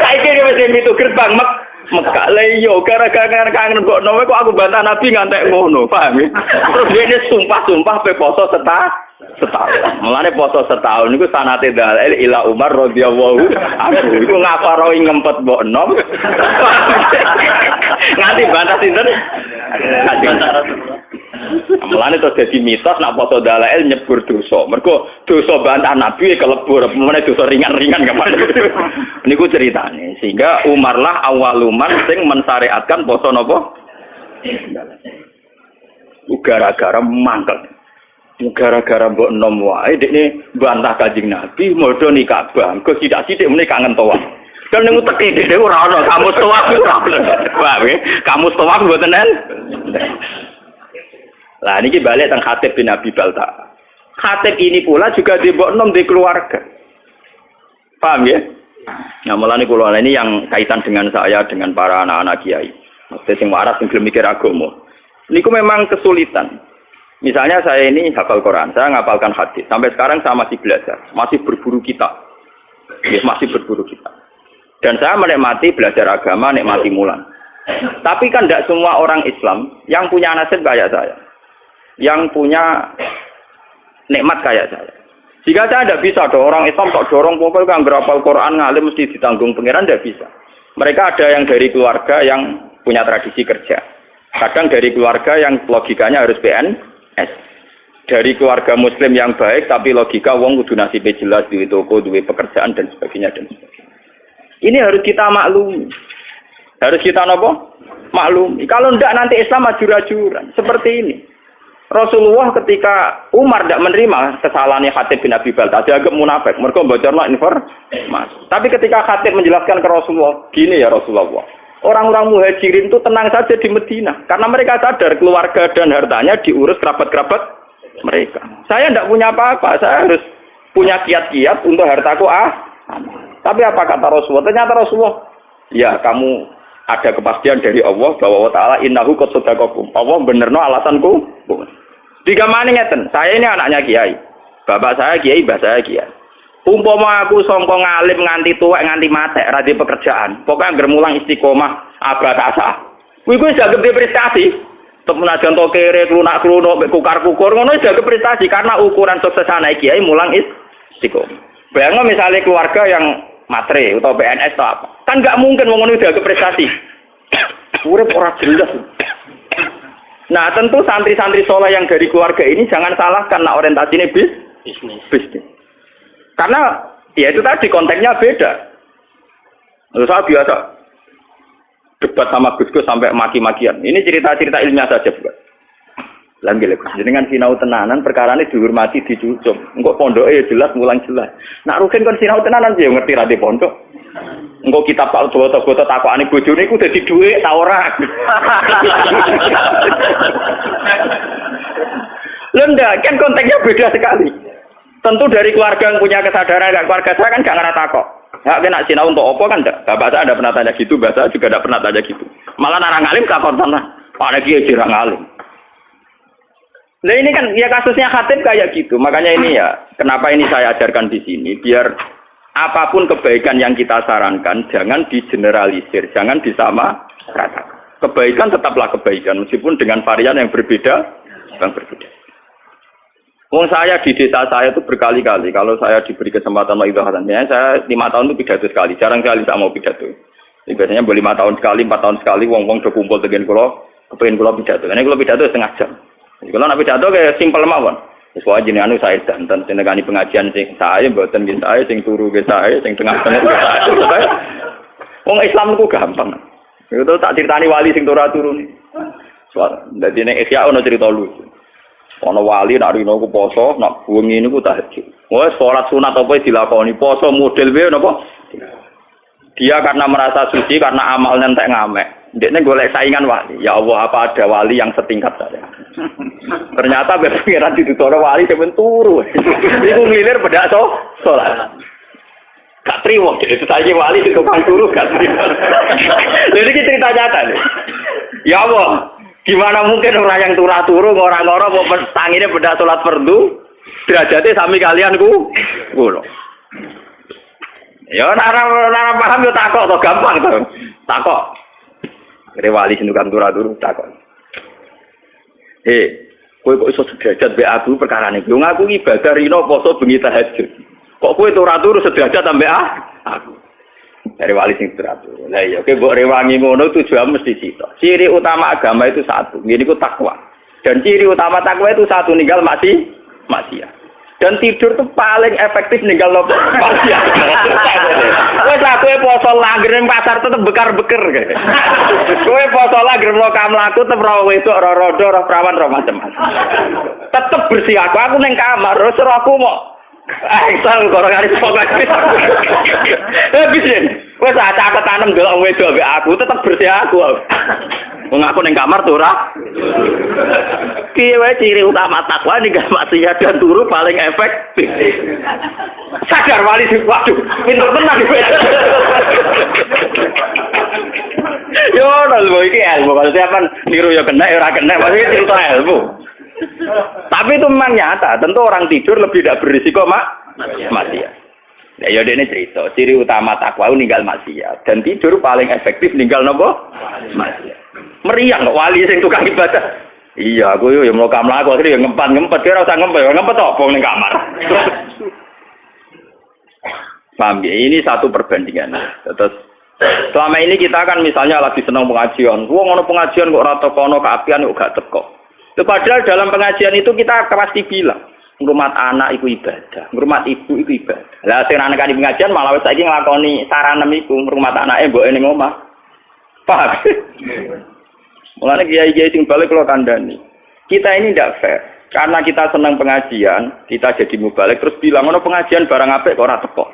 Saiki wis mitu gerbang Mekah le yo gara-gara kangen mbok enom kok aku bantah Nabi ngantek ngono, paham ya? Terus dia sumpah-sumpah pe poso setahun. Mulane poso setahun niku sanate dalil ila Umar radhiyallahu anhu. Iku ngaparoi ngempet mbok enom. Nganti bantah sinten? Nganti bantah Rasulullah. Mulane terus dadi mitos nak poso dalail nyebur dosa. Mergo dosa bantah Nabi kelebur, meneh dosa ringan-ringan kapan. Niku ceritane. Sehingga Umar lah awaluman sing mensyariatkan poso napa? Gara-gara mangkel. Gara-gara mbok enom wae dekne bantah Kanjeng Nabi modho ni Ka'bah. Engko sithik-sithik meneh kangen tawaf. Kan ning uteke dhewe ora ono kamu tawaf ora. Paham ya? Kamu tawaf mboten nen. Lah niki balik teng Khatib bin Abi Balta. Khatib ini pula juga di mbok enom di keluarga. Paham ya? Nah, mulane kula ini yang kaitan dengan saya dengan para anak-anak kiai. Maksudnya sing waras sing gelem mikir agama. Niku memang kesulitan. Misalnya saya ini hafal Quran, saya ngapalkan hadis. Sampai sekarang saya masih belajar, masih berburu kitab. Masih berburu kitab. Dan saya menikmati belajar agama, nikmati mulan. Tapi kan tidak semua orang Islam yang punya nasib kayak saya. Yang punya nikmat kayak saya. Jika saya tidak bisa, ada orang Islam kok dorong pokoknya kan berapal Quran, ngalim mesti ditanggung pangeran, tidak bisa. Mereka ada yang dari keluarga yang punya tradisi kerja. Kadang dari keluarga yang logikanya harus PNS. Dari keluarga muslim yang baik tapi logika wong kudu nasibe jelas duwe toko, duwe pekerjaan dan sebagainya dan sebagainya. Ini harus kita maklumi. Harus kita napa? Maklumi. Kalau ndak nanti Islam ajur-ajuran seperti ini. Rasulullah ketika Umar tidak menerima kesalahannya Khatib bin Abi Balta, dia agak munafik, mereka bocorlah informasi. Tapi ketika Khatib menjelaskan ke Rasulullah, gini ya Rasulullah, orang-orang muhajirin itu tenang saja di Madinah, karena mereka sadar keluarga dan hartanya diurus kerabat-kerabat mereka. Saya tidak punya apa-apa, saya harus punya kiat-kiat untuk hartaku Tapi apa kata Rasulullah? Ternyata Rasulullah, ya kamu ada kepastian dari Allah bahwa Allah Ta'ala innahu qad sadaqakum. Allah benerno alasanku. Tiga mana ngeten, saya ini anaknya kiai. Bapak saya kiai, mbah saya kiai. Umpama aku sangka ngalim nganti tuwek nganti matek ra di pekerjaan. Pokoke anggere mulang istiqomah abad asah. Kuwi wis gede prestasi. Temenajan to kere klunak-klunuk mek kukar-kukur ngono wis prestasi karena ukuran sukses anak kiai mulang istiqomah. Bayangno misalnya keluarga yang matre atau PNS atau apa. Kan enggak mungkin wong ngono udah prestasi. Urip ora jelas. Nah, tentu santri-santri soleh yang dari keluarga ini jangan salahkan nah orientasinya bisnis. Karena ya itu tadi konteksnya beda. Lalu saya biasa debat sama Gus sampai maki-makian. Ini cerita-cerita ilmiah saja bukan. Lah nggih lho, jenengan sinau tenanan perkarane dihormati dicucuk. Engko pondoke ya jelas mulang jelas. Nak rugen kon sinau tenanan ya ngerti ra di pondok. Engko kitab Pak foto-foto takokane bojone iku dadi dhuwit ta ora. Lenda kan konteksnya beda sekali. Tentu dari keluarga yang punya kesadaran, enggak keluarga saya kan enggak ngerti kok. Enggak kena sinau untuk apa kan enggak. Bapak saya ada pernah tanya gitu, bapak saya juga ada pernah tanya gitu. Malah narang alim takon sana. Pak kiai jirang alim. Nah ini kan ya kasusnya Khatib kayak gitu. Makanya ini ya, kenapa ini saya ajarkan di sini biar apapun kebaikan yang kita sarankan jangan digeneralisir, jangan disamaratakan. Kebaikan tetaplah kebaikan meskipun dengan varian yang berbeda, Wong saya di desa saya itu berkali-kali kalau saya diberi kesempatan maidhatannya, saya 5 tahun itu pidato sekali, jarang sekali saya mau pidato. Jadi biasanya 5 tahun sekali, 4 tahun sekali, wong-wong do kumpul dengan kula, kepengin kula pidato. Karena kula pidato setengah jam. Jadi kalau nak pidato kayak simpel mawon. Wis wae jenenge anu saya danten senengani pengajian sing saya mboten nggih saya sing turu nggih saya sing tengah-tengah saya. Wong Islam itu gampang. Itu tak critani wali sing turu ni. Soal dadi nek Ihya ono cerita lucu. Ono wali nak rino ku poso, nak bengi niku tahajud. Wes salat sunat apa dilakoni, poso model wae napa? Dia karena merasa suci karena amalnya entek ngamek. Ndekne golek saingan wali. Ya Allah, apa ada wali yang setingkat saya? Ternyata pengiran dituturo wali sampeyan turu. Iku ngilir bedak salat. Gak trimo, jadi saiki wali di tukang turu gak trimo. Lha iki cerita nyata nih. Ya Allah, gimana mungkin orang yang turu ngora-ngora mau tangine bedak salat fardu derajate sami kalian kula. Ya ora paham yo takok to gampang to. Takok. Rewali sing tukang turu takok. Kowe kok iso sederajat mbek aku perkarane. Yo ngaku ibadah rino poso bengi tahajud. Kok kowe turu sederajat ambek aku. Dari wali sing teratur. Lah iya, oke mbok rewangi ngono tujuan mesti sitok. Ciri utama agama itu satu, yaitu takwa. Dan ciri utama takwa itu satu, ninggal maksiat. Dan tidur itu paling efektif ninggal maksiat. Wes aku poso langgar ning pasar tetep bekar-beker. Kowe poso langgar mlaku tetep ora wedok, ora rodo, ora prawan, ora macam-macam. Tetep bersih aku ning kamar, terus aku mau Isal korongane pokok. Bisa. Wes acak tanam delok wedok ambek aku tetep bersih aku. Wong aku ning kamar tuh ora. Piye wae ciri utama takwa ning maksiat dan turu paling efektif. Sadar wali waduh, pinter tenan iki. Yo lho iki ilmu kalau sampean niru yo kena ora kena, maksudnya cerita ilmu. Tapi itu memang nyata, tentu orang tidur lebih tidak berisiko maksiat. Ya yaudah ini cerita, ciri utama takwa ninggal maksiat dan tidur paling efektif ninggal nopo maksiat. Meriang kok wali sing tukang ibadah. Iya, aku yo mau kamlaku akhire yo ngempet kira usah ngempet apa ning kamar. Paham ya? Ini satu perbandingan. Terus selama ini kita kan misalnya lagi senang pengajian. Wong ono pengajian kok ora tekono keapian kok gak teko. Padahal dalam pengajian itu kita pasti bilang, ngrumat anak iku ibadah, ngrumat ibu iku ibadah. Lah sing anak di pengajian malah saiki nglakoni saranem iku ngrumat anake mboke ning omah. Paham? Mulane kiai-kiai sing balik kula kandhani. Kita ini ndak fair. Karena kita senang pengajian, kita jadi mubalik terus bilang ono pengajian barang apik kok ora teko.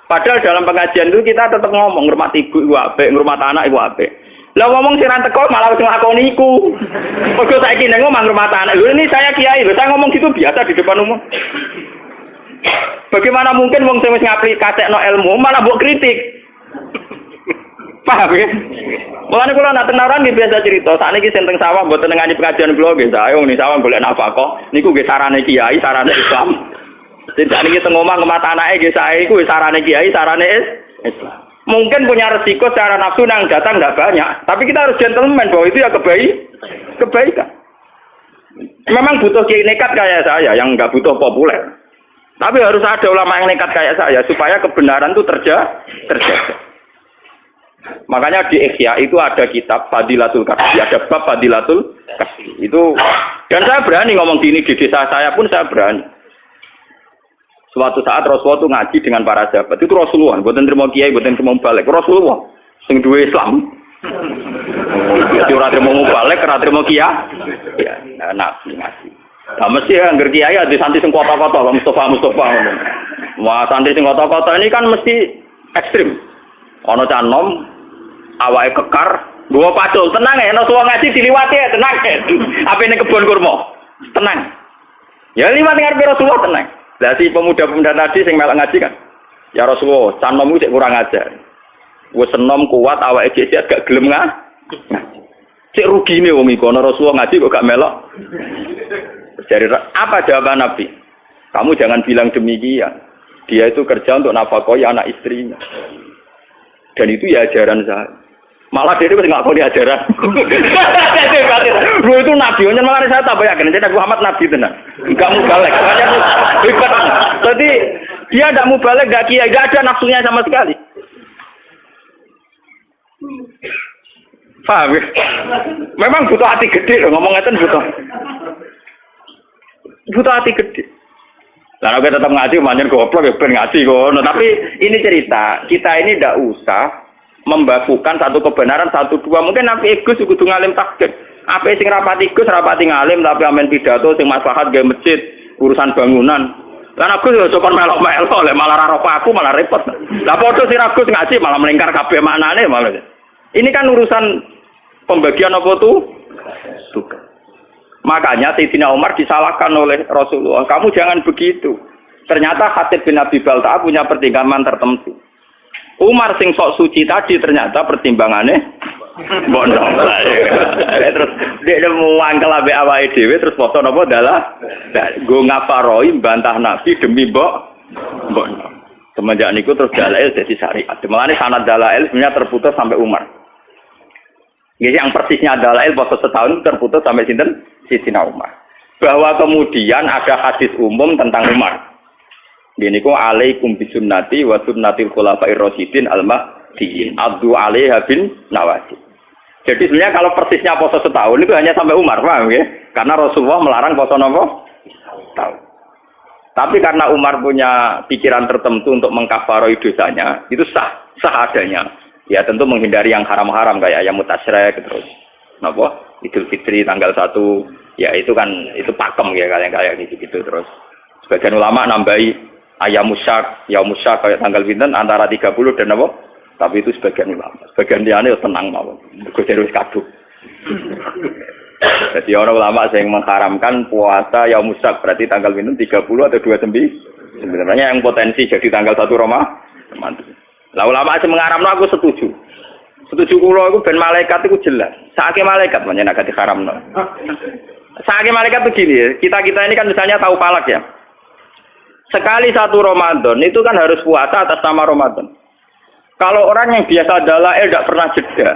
Padahal dalam pengajian itu kita tetap ngomong ngrumat ibu iku apik, ngrumat anak iku apik. Lah ngomong sing ra teko malah wis nglakoni iku. Mergo saiki ning omah ngrumat anak. Lho ini saya kiai, lho saya ngomong gitu biasa di depan umum. Bagaimana mungkin wong sing wis ngaplikasikan ilmu malah mbok kritik? Paham ya? Mulane kula nak tenaran nggih biasa cerita, sakniki sing teng sawah mboten nengani pengajian kula nggih, saya wong ning sawah golek nafkah. Niku nggih sarane kiai, sarane Islam. Sing sakniki teng omah ngrumat anake nggih saya iku wis sarane kiai, sarane Islam. Mungkin punya resiko secara nafsu yang datang tidak banyak, tapi kita harus gentleman bahwa itu ya kebaikan. Memang butuh kiai nekat kayak saya yang nggak butuh populer, tapi harus ada ulama yang nekat kayak saya supaya kebenaran itu terjaga. Makanya di Ihya itu ada kitab Fadilatul Kasbi, ada bab Fadilatul Kasbi itu, dan saya berani ngomong gini di desa saya pun saya berani. Suatu saat Rasulullah itu ngaji dengan para sahabat. Itu Rasulullah, buatan terima kiai, buatan terima balik. Rasulullah, sing duwe Islam. Jadi ora terima balik, ora terima kiai. Nabi ngaji. Lah mesti angger kiai di santri sing kota-kota Mustafa. Wah, santri sing kota-kota ini kan mesti ekstrim. Ana canom awake kekar, nggawa pacul, tenang ya, ana wong ngaji diliwati ya, tenang ya. Apa ini kebon kurma? Tenang. Ya liwat ngarepe Rasulullah tenang. Lah si pemuda-pemuda tadi sing melok ngaji kan. Ya Rasulullah, canommu sik kurang ajar. Wis enom kuat awake cecet gak gelem ngaji. Cek rugine wong iku ana Rasulullah ngaji kok gak melok. Jadi apa jawaban Nabi? Kamu jangan bilang demikian. Dia itu kerja untuk nafkahi anak istrinya. Dan itu ya ajaran saya. Malah dia itu nggak tahu di ajaran. Lu itu Nabi, malah saya tak yakin. Jadi Nabi Muhammad Nabi tenang. Enggak mubalek. Jadi dia tidak mubalek, enggak kiai, enggak ada nafsunya sama sekali. Paham ya? Memang butuh hati gede loh, ngomong ngeten butuh hati gede. Lalu kita tetap ngaji, manjen goblok ya ben ngaji kok. Tapi ini cerita, kita ini tidak usah membakukan satu kebenaran, satu dua. Mungkin Nabi Gus kudu ngalim takdir. Apa sing rapati Gus, rapati ngalim, tapi amen pidato sing maslahat gawe masjid, urusan bangunan. Lah Gus yo cokon melok-melok, malah ra aku malah repot. Lah padha sing Gus ngaji malah melingkar kabeh maknane malah. Ini kan urusan pembagian apa tuh? Tugas. Makanya Sayyidina Umar disalahkan oleh Rasulullah. Kamu jangan begitu. Ternyata Khatib bin Abi Balta'ah punya pertimbangan tertentu. Umar sing sok suci tadi ternyata pertimbangannya bodoh. Terus dia mau angkel ambek awake dhewe terus foto napa dalah go ngaparoi bantah Nabi demi mbok. Semenjak niku terus dalail jadi syariat. Mulane sanad dalail sebenarnya terputus sampai Umar. Jadi yang persisnya dalail waktu setahun terputus sampai sinten? Sayyidina Umar. Bahwa kemudian ada hadis umum tentang Umar. Ini kok alaikum bisunnati wa sunnatil khulafair rasyidin al-mahdiyyin. Abdu alaiha bin nawasi. Jadi sebenarnya kalau persisnya puasa setahun itu hanya sampai Umar, paham ya? Karena Rasulullah melarang puasa napa? Tahun. Tapi karena Umar punya pikiran tertentu untuk mengkafaroi dosanya, itu sah adanya. Ya tentu menghindari yang haram-haram kayak ayam mutasyrik terus. Napa? Idul Fitri tanggal 1, ya itu kan itu pakem ya kayak gitu terus. Sebagian ulama nambahi ayam musyak, yaum musyak kayak tanggal pinten antara 30 dan apa? Tapi itu sebagian ulama. Sebagian liyane tenang mawon. Mergo terus kaduk. Jadi orang ulama yang mengharamkan puasa yaum musyak berarti tanggal pinten 30 atau 29. Sebenarnya yang potensi jadi tanggal 1 Ramadan. Lah ulama sing mengharamno aku setuju. Setuju kula iku ben malaikat iku jelas. Saake malaikat menyen agak diharamno. Saake malaikat begini, kita-kita ini kan misalnya tahu palak ya. Sekali 1 Ramadan itu kan harus puasa atas nama Ramadan. Kalau orang yang biasa dalail tidak pernah jeda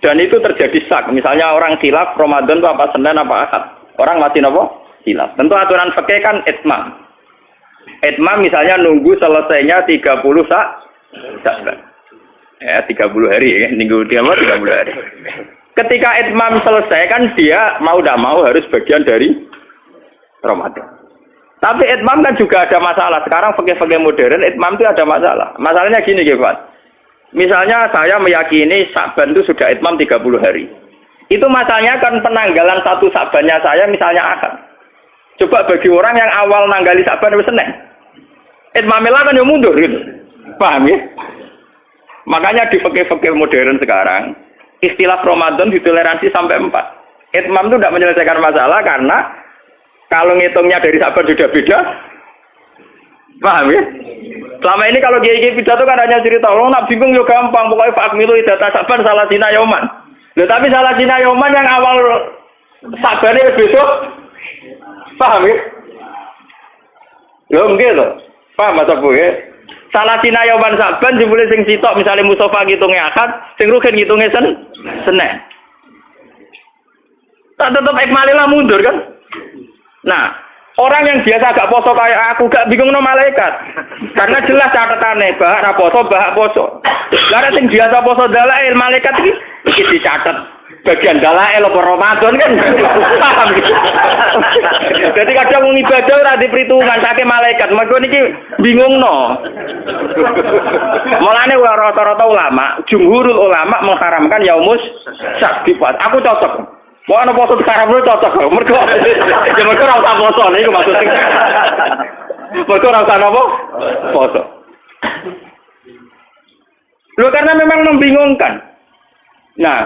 dan itu terjadi sak, misalnya orang khilaf Ramadan itu apa Senin apa Ahad. Orang masih napa? Khilaf. Tentu aturan fikih kan itmam. Itmam misalnya nunggu selesainya 30 Sya'ban. Ya 30 hari ya, minggu dia 30 hari. Ketika itmam selesai kan dia mau tidak mau harus bagian dari Ramadan. Tapi itmam kan juga ada masalah. Sekarang fikih-fikih modern itmam itu ada masalah. Masalahnya gini Pak. Misalnya saya meyakini Sya'ban itu sudah itmam 30 hari. Itu masalahnya kan penanggalan 1 Sya'bannya saya misalnya Ahad. Coba bagi orang yang awal nanggali Sya'ban itu Senin. Itmamnya kan yang mundur gitu. Paham ya? Makanya di fikih-fikih modern sekarang, istilah Ramadan ditoleransi sampai 4. Itmam itu tidak menyelesaikan masalah karena kalau ngitungnya dari Sya'ban sudah beda. Paham ya? Selama ini kalau kiai-kiai pidato kan hanya cerita, "Oh, nak bingung yo gampang, pokoknya fakmilu idata Sya'ban salah dina yauman." Loh, tapi salah dina yauman yang awal Sya'ban itu besok. Paham ya? Loh, nggih lho. Paham Mas Bu ya? Salah dina yauman Sya'ban jebule sing sitok misale Mustofa ngitunge Ahad, sing Ruhin ngitunge Senin. Tak tetep ikmalilah mundur kan? Nah, orang yang biasa gak poso kayak aku gak bingung no malaikat. Karena jelas catatane bahak ra poso, bahak poso. Lah sing biasa poso dalail malaikat iki dicatet bagian dalail apa Ramadan kan. Paham. Jadi kadang wong ibadah ora diperhitungan saking malaikat. Mergo niki bingungno. Mulane rata-rata ulama, jumhurul ulama mengharamkan yaumus syak. Aku cocok. Mau ana poso sekarang lu cocok. Mergo ya mergo ora usah poso niku maksudnya. Mergo ora usah napa? Poso. Loh karena memang membingungkan. Nah,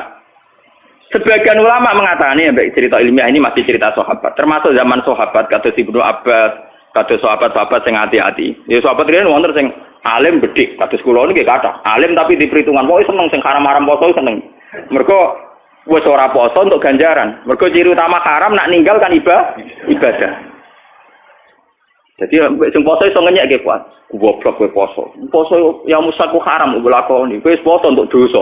sebagian ulama mengatakan ya cerita ilmiah ini masih cerita sahabat. Termasuk zaman sahabat kados Ibnu Abbas, kados sahabat-sahabat sing hati-hati. Ya sahabat riyen wonten sing alim bedhik, kados kula niki kathah. Alim tapi di perhitungan pokoke seneng sing haram-haram poso seneng. Mergo wis ora poso untuk ganjaran. Mergo ciri utama haram nak ninggal kan ibadah. Jadi sing poso iso ngenyek kuat. Goblok kowe poso. Poso ya musaku haram mbok lakoni. Kowe poso untuk dosa.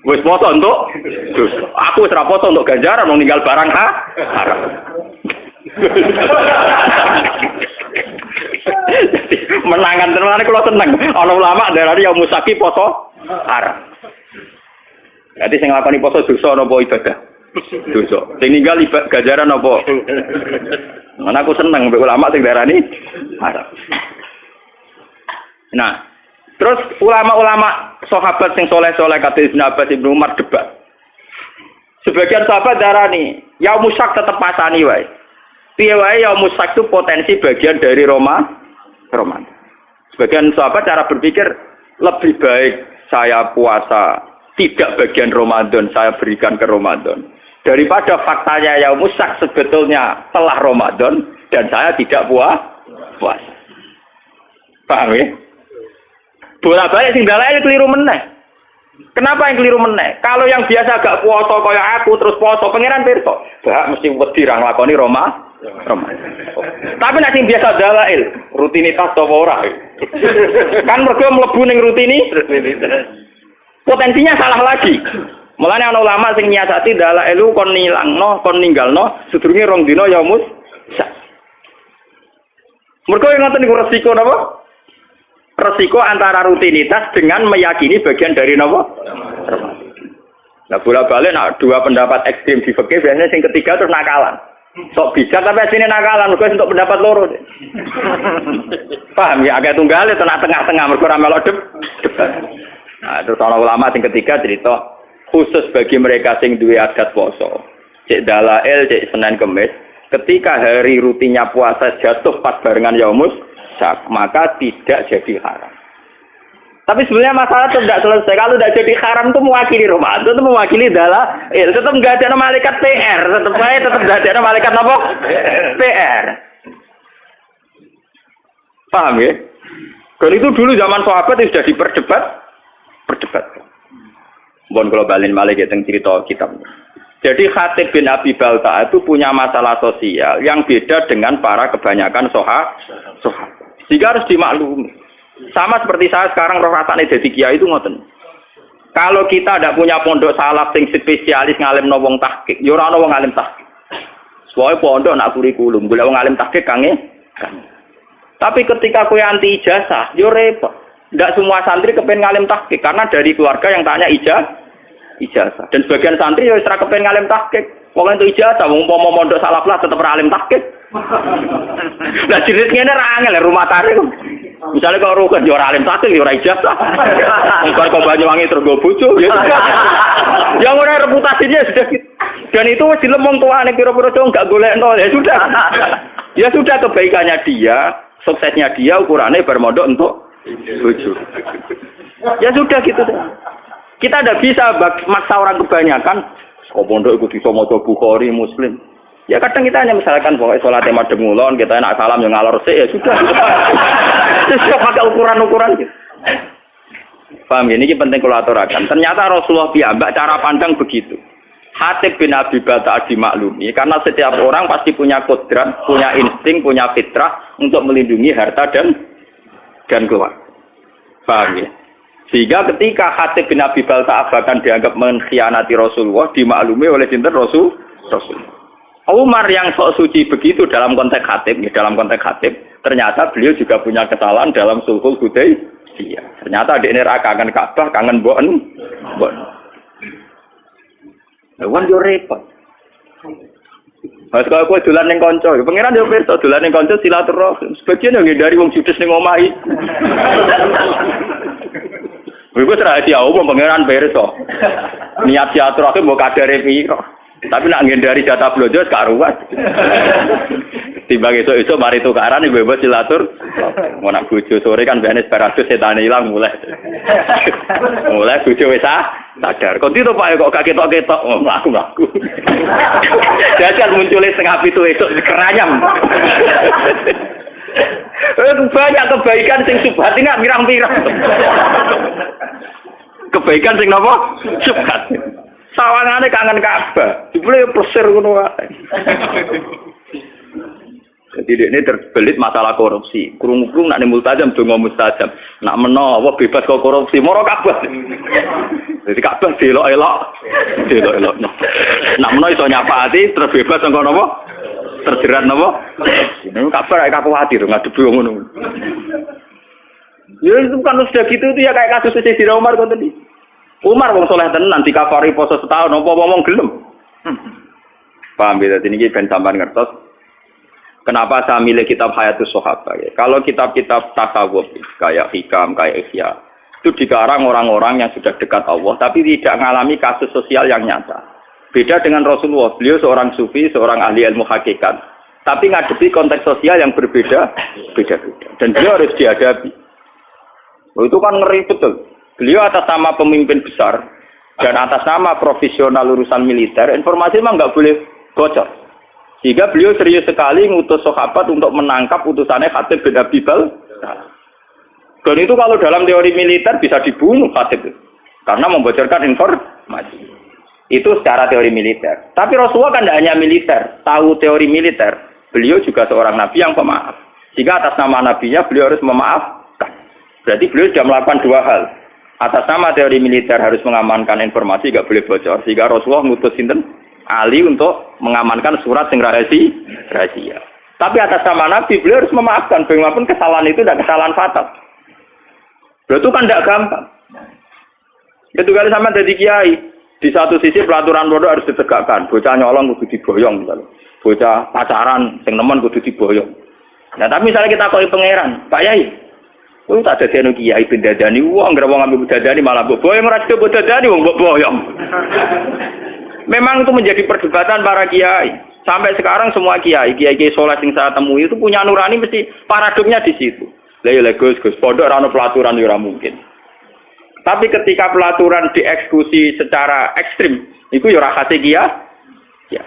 Wis poso untuk dosa. Aku wis ora poso untuk ganjaran mau ninggal barang haram. Jadi menangan tenan kula seneng. Ana ulama darani ya musaki poso haram. Jadi sing nglakoni poso dosa napa ibadah? Dosa. Sing ninggal ganjaran napa? Mana aku seneng mbek ulama sing darani haram. Nah, terus ulama-ulama sahabat sing soleh-soleh kata Ibnu Abbas, Ibnu Umar debat. Sebagian sahabat darani, ya musak tetep pasani wae. Piye wae ya musak itu potensi bagian dari Ramadan. Sebagian sahabat cara berpikir lebih baik saya puasa tidak bagian Ramadan, saya berikan ke Ramadan. Daripada faktanya ya musak sebetulnya telah Ramadan dan saya tidak puasa. Paham ya? Bolak-balik sing dalane keliru meneh. Kenapa yang keliru meneh? Kalau yang biasa gak puasa kaya aku terus puasa, pangeran pirsa. Gak mesti wedi ra nglakoni Ramadan. Tapi nek sing biasa dalail, rutinitas apa ora? Kan mergo mlebu ning rutinitas. Potensinya salah lagi. Mulane ana ulama sing nyiasati dalail kon nilangno, kon ninggalno sedurunge rong dina ya sak. Mergo ngoten niku resiko napa? Resiko antara rutinitas dengan meyakini bagian dari napa? Nah, bolak-balik nak dua pendapat ekstrim di fikih biasanya sing ketiga terus nakalan. Sok bijak tapi asline nakalan mergo untuk pendapat loro. Paham ya agak tunggale tengah-tengah mergo ora melok debat. Nah, terus ana ulama sing ketiga cerita khusus bagi mereka sing duwe adat poso. Cek dalail, cek Senin Kemis, ketika hari rutinnya puasa jatuh pas barengan Yaumus maka tidak jadi haram. Tapi sebenarnya masalah itu tidak selesai. Kalau tidak jadi haram itu mewakili Ramadan, itu mewakili dalail. Tetap nggak ada malaikat PR. Tetap nggak ada malaikat apa? PR. Paham ya? Dan itu dulu zaman sahabat itu sudah diperdebat. Mohon kalau balin malik ya tentang cerita kitabnya. Jadi Khatib bin Abi Balta itu punya masalah sosial yang beda dengan para kebanyakan sahabat. Jika harus dimaklumi. Sama seperti saya sekarang rasane dadi kiai itu ngoten. Kalau kita tidak punya pondok salaf sing spesialis ngalimno wong tahqiq, ya ora ana wong alim tahqiq. Soale pondok nak kurikulum, golek wong alim tahqiq kange. Tapi ketika kowe anti ijazah, yo repot. Tidak semua santri kepen ngalim tahqiq karena dari keluarga yang tanya ijazah. Dan sebagian santri yo ora kepen ngalim tahqiq. Wong entuk ijazah, wong umpama mondok salaf lah tetep alim tahqiq. Lah jenis ngene ra angel rumah tarik. Misalnya kalau rukun yo ora alim tahqiq yo ora ijazah. Wong kok Banyuwangi terus go bojo ya. Yang ora reputasinya sudah gitu. Dan itu wis dilemong tuane pira-pira cowok enggak golekno ya sudah. Ya sudah kebaikannya dia, suksesnya dia ukurannya bermodok untuk bojo. Ya sudah gitu deh. Kita tidak bisa maksa orang kebanyakan. Kok pondok ikut iso maca Bukhari, Muslim. Ya kadang kita hanya misalkan pokoknya sholat madhep ngulon, kita nak salam yang ngalor sik ya sudah. Terus pakai ukuran-ukuran gitu. Paham ya, ini penting kalau aturakan. Ternyata Rasulullah piyambak cara pandang begitu. Khatib bin Abi Balta dimaklumi karena setiap orang pasti punya kodrat, punya insting, punya fitrah untuk melindungi harta dan keluarga. Paham ya? Sehingga ketika Khatib bin Abi Balta bahkan dianggap mengkhianati Rasulullah, dimaklumi oleh sinten Rasul. Umar yang sok suci begitu dalam konteks Khatib, ternyata beliau juga punya kesalahan dalam sulhul Hudaybiyah. Ternyata dia ini kangen Ka'bah, kangen mbok. Wan yo repot. Mas kalau kowe dolan ning kanca, pengiran yo pirsa dolan ning kanca silaturahim. Sebagian yo ngindari wong judes ning omahe. Wis rahasia umum pengiran pirsa. Niat silaturahim mbok kadare piro? Tapi nak ngendari jatah blojo karuan. Timbang esuk-esuk mari tukaran bebas silatur. Mau nak bojo sore kan biasane separatus setan ilang mulai. Mulai bojo wis sadar. Kok itu Pak kok gak ketok-ketok mlaku-mlaku. Jajal muncul setengah pitu esuk keranyam. Banyak kebaikan sing subhat ini pirang-pirang. Kebaikan sing napa? Subhat. Sawangane kangen Ka'bah. Dibule plesir ngono wae. Jadi ini terbelit masalah korupsi. Kurung-kurung nak multajam donga mustajab. Nak menawa bebas kok korupsi, moro Ka'bah. Jadi Ka'bah delok-elok. Delok-elok. Nak menawa iso nyapaati terus bebas sangka napa? Terjerat napa? Ini Ka'bah kayak kuwatir ngadepi wong ngono. Ya itu kan sudah gitu itu ya kayak kasus Sayyidina Umar kok tadi. Umar wong soleh tenan dikafari poso setahun apa ngomong gelem. Paham ya, ini ben sampean ngertos. Kenapa saya milih kitab Hayatus Sahabat ya? Kalau kitab-kitab tasawuf kayak Hikam, kayak Ihya, itu dikarang orang-orang yang sudah dekat Allah tapi tidak mengalami kasus sosial yang nyata. Beda dengan Rasulullah, beliau seorang sufi, seorang ahli ilmu hakikat, tapi ngadepi konteks sosial yang berbeda. Dan beliau harus dihadapi. Itu kan ngeri betul. Beliau atas nama pemimpin besar dan atas nama profesional urusan militer, informasi memang nggak boleh bocor. Sehingga beliau serius sekali ngutus sahabat untuk menangkap utusannya Khatib bin Abi Baltaah. Dan itu kalau dalam teori militer bisa dibunuh Khatib itu, karena membocorkan informasi. Itu secara teori militer. Tapi Rasulullah kan tidak hanya militer, tahu teori militer. Beliau juga seorang nabi yang pemaaf. Sehingga atas nama nabinya beliau harus memaafkan. Berarti beliau sudah melakukan dua hal. Atas nama teori militer harus mengamankan informasi, nggak boleh bocor. Sehingga Rasulullah ngutus sinten Ali untuk mengamankan surat sing rahasia. Tapi atas nama Nabi beliau harus memaafkan, bagaimanapun kesalahan itu tidak kesalahan fatal. Beliau itu kan tidak gampang. Ketika sama jadi kiai, di satu sisi pelaturan pondok harus ditegakkan. Bocah nyolong kudu diboyong misalnya. Bocah pacaran sing nemen kudu diboyong. Nah, tapi misalnya kita koi pangeran, Pak Yai, kowe tak dadekno kiai ben dadani wong, ngira wong ambil dadani malah mbok boyong ora coba dadani wong mbok boyong. Memang itu menjadi perdebatan para kiai. Sampai sekarang semua kiai soleh yang saya temui itu punya nurani mesti paradoknya di situ. Lah ya Gus, pondok ora ono pelaturan ya ora mungkin. Tapi ketika pelaturan dieksekusi secara ekstrim, itu ya ora khase kiai. Ya.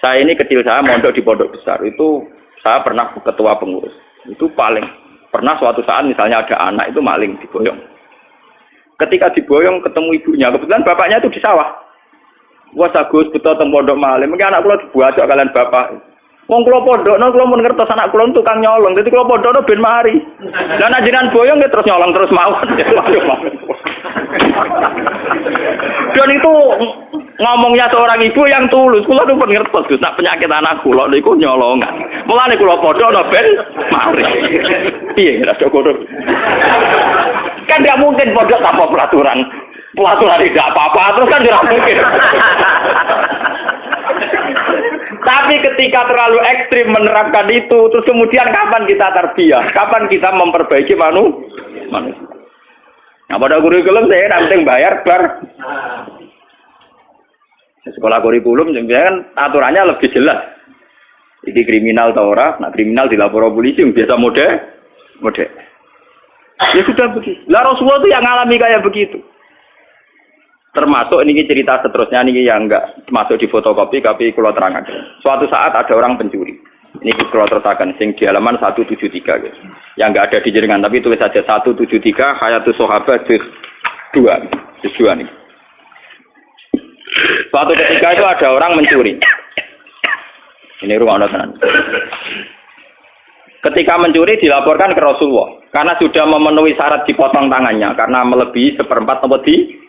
Saya ini kecil saya mondok di pondok besar. Itu saya pernah ketua pengurus. Itu paling pernah suatu saat misalnya ada anak itu maling diboyong. Ketika diboyong ketemu ibunya, kebetulan bapaknya itu di sawah. Wah Agus betul teng pondok malih. Mungkin anak kula dibuajak kalian bapak. Wong kula pondokno kula mun ngertos anak kula tukang nyolong. Dadi kula pondokno ben mari. Lah nek jenengan boyong nggih terus nyolong terus mawon. Dan itu ngomongnya seorang ibu yang tulus. Kula tuh pun ngertos Gus, nak penyakit anak kula niku nyolongan. Mulane kula pondokno ben mari. Piye kira cokodo. Kan tidak mungkin pondok tanpa pelaturan. Pelaturan tidak apa-apa, terus kan tidak mungkin. Tapi ketika terlalu ekstrim menerapkan itu, terus kemudian kapan kita tarbiyah? Kapan kita memperbaiki manusia? Nah pada kurikulum saya nanti bayar bar. Sekolah kurikulum kan aturannya lebih jelas. Ini kriminal atau ora? Nah kriminal dilapor polisi biasa mode. Ya sudah begitu. Lah Rasulullah itu yang ngalami kayak begitu. Termasuk ini cerita seterusnya ini yang enggak masuk di fotokopi tapi kalau terangkan. Suatu saat ada orang pencuri. Ini kalau terangkan sing di halaman 173 guys. Yang enggak ada di jaringan tapi tulis saja 173 Hayatus Sahabat juz 2 nih. Suatu ketika itu ada orang mencuri. Ini rumah tenan. Ketika mencuri dilaporkan ke Rasulullah karena sudah memenuhi syarat dipotong tangannya karena melebihi 1/4 atau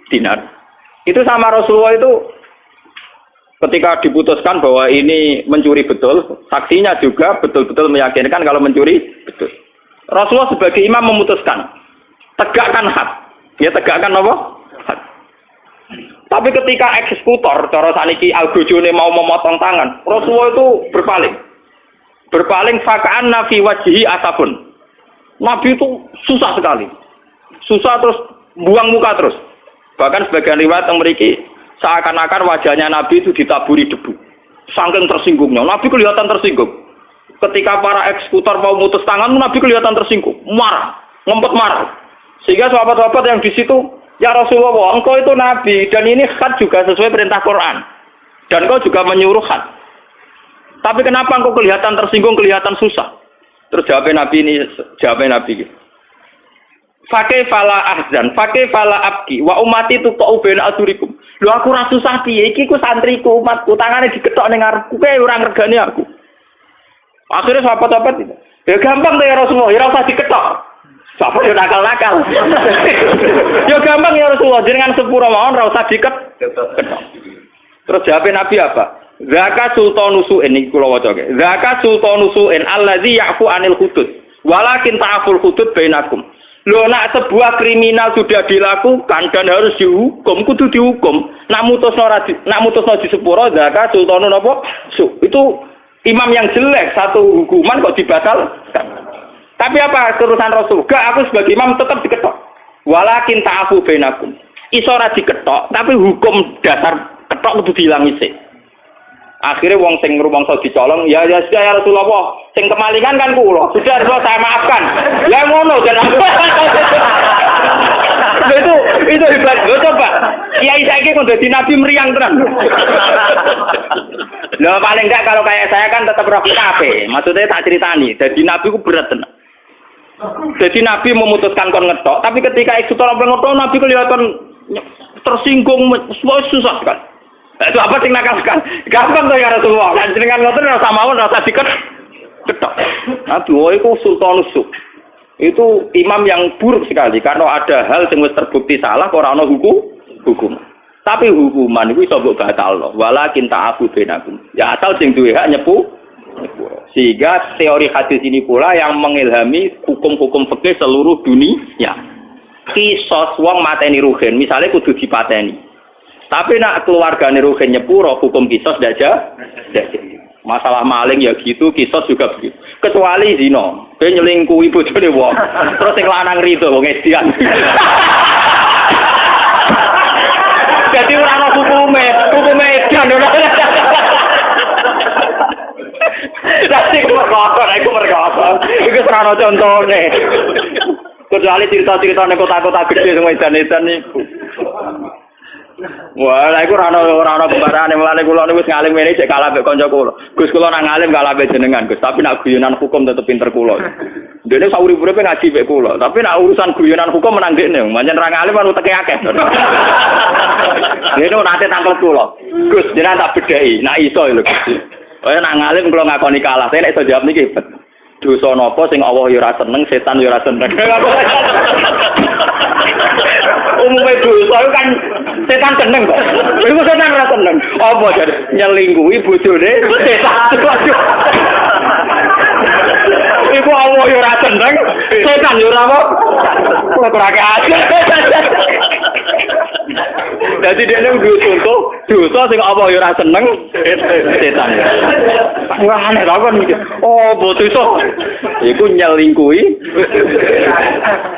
dinar. Itu sama Rasulullah itu ketika diputuskan bahwa ini mencuri betul, saksinya juga betul-betul meyakinkan kalau mencuri betul. Rasulullah sebagai imam memutuskan, tegakkan had. Ya tegakkan apa? Had. Tapi ketika eksekutor, cara saniki al-bojone mau memotong tangan, Rasulullah itu berpaling faka'anna fi wajhi asabun. Nabi itu susah sekali. Susah terus buang muka terus. Bahkan sebagian riwayat yang memiliki Seakan-akan wajahnya Nabi itu ditaburi debu. Saking tersinggungnya, Nabi kelihatan tersinggung. Ketika para eksekutor mau mutus tangan, Nabi kelihatan tersinggung, marah, ngempet marah. Sehingga sahabat-sahabat yang di situ, ya Rasulullah, engkau itu Nabi dan ini khat juga sesuai perintah Quran. Dan engkau juga menyuruh khat. Tapi kenapa engkau kelihatan tersinggung, kelihatan susah? Terus jawabnya Nabi. Fakih fala ahzan, fakih fala abki, wa umati tuqau baina adurikum. Lho aku ora susah piye, iki ku santriku, umatku, tangane diketok ning ngarepku, kowe ora ngregani aku. Akhirnya sahabat-sahabat itu, ya gampang tuh ya Rasulullah, ya ora usah diketok. Sahabat yo nakal-nakal. Ya gampang ya Rasulullah, jenengan sepura mawon ora usah diketok. Terus jawabnya Nabi apa? Zaka sultanusu'in iki kula waca ge. Zaka sultanusu'in allazi ya'fu anil hudud. Walakin ta'aful hudud bainakum. Loh, nak sebuah kriminal sudah dilakukan dan harus dihukum, kudu dihukum. Nak mutusno di sepuro, zakat sultanun apa? Itu imam yang jelek, satu hukuman kok dibatalkan. Tapi apa kerusan Rasul? Gak, aku sebagai imam tetap diketok. Walakin ta'afu bainakum. Iso ora diketok, tapi hukum dasar ketok kudu dihilangi sih. Akhirnya wong sing rumangsa dicolong, ya Rasulullah, sing kemalingan kan kula. Sudah saya maafkan. Ya ngono jeneng. itu hebat. Lho coba. Kiai saiki kok dadi nabi meriang tenan. Lho paling enggak kalau kayak saya kan tetap roh kabeh. Maksudnya tak ceritani, dadi nabi ku berat tenan. Jadi nabi memutuskan kon ngetok, tapi ketika eksekutor ngetok nabi kelihatan tersinggung, susah kan. Itu apa sing nakal kan? Gampang tuh ya Rasulullah. Kan jenengan ngoten ora usah mawon, ora usah diketok. Aduh, itu sultan usuk. Itu imam yang buruk sekali karena ada hal yang wis terbukti salah kok ora ana hukum. Tapi hukuman itu iso mbok batalno. Walakin ta'afu bainakum. Ya asal sing duwe hak nyepu. Sehingga teori hadis ini pula yang mengilhami hukum-hukum fikih seluruh dunia. Kisos wong mateni ruhin, misalnya kudu dipateni. Tapi nak keluargane ruhin nyepuro hukum kisos ndak jadi. Masalah maling ya gitu, kisos juga begitu. Kecuali zina, kowe nyelingkuhi bojone wong. Terus sing lanang rido wong edian. Jadi ora ana hukume edian ora. Dadi iku mergo. Iku ora ana contone. Kecuali cerita-cerita ning kota-kota gede sing edan-edan niku. Wah, lha iku ora ana pembarane mulane kula niku wis ngalim ngene cek kalah mek kanca kula. Gus kula nang ngalim kalah mek jenengan, Gus. Tapi nak guyonan hukum tetep pinter kula. Dene sauri-uripe ngaji mek kula, tapi nak urusan guyonan hukum menang dekne. Pancen ra ngalim kan uteke akeh. Dene nate tangkel kula. Gus, jenengan tak bedheki, nak iso lho Gus. Kaya nak ngalim kula ngakoni kalah, saya nek iso jawab niki bet. Dosa napa sing Allah ya ora seneng, setan ya ora seneng. Umumnya dosa itu kan setan seneng kok. Iku setan ora seneng. Apa jadi nyelingkuhi bojone setan. Iku Allah ya ora seneng, setan ya ora apa. Ora aja. Jadi dia nang contoh dosa sing Allah ya ora seneng setan. Wah aneh ta kon iki. Oh, dosa. Iku nyelingkuhi.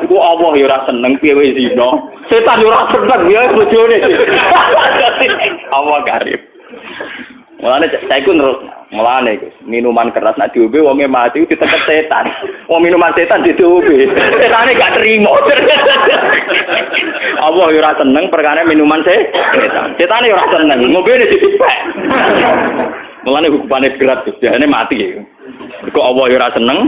Iku Allah ya ora seneng piye wis zina. Setan yo ora seneng ya bojone. Allah karib. Mulane saiki terus mulane minuman keras nek diombe wonge mati diteket setan. Wong minuman setan diombe. Setane gak trimo. Allah yo ora seneng perkara minuman setan. Setane yo ora seneng. Ngombene dipek. Mulane hukumane berat jane mati ya. Kok Allah yo ora seneng.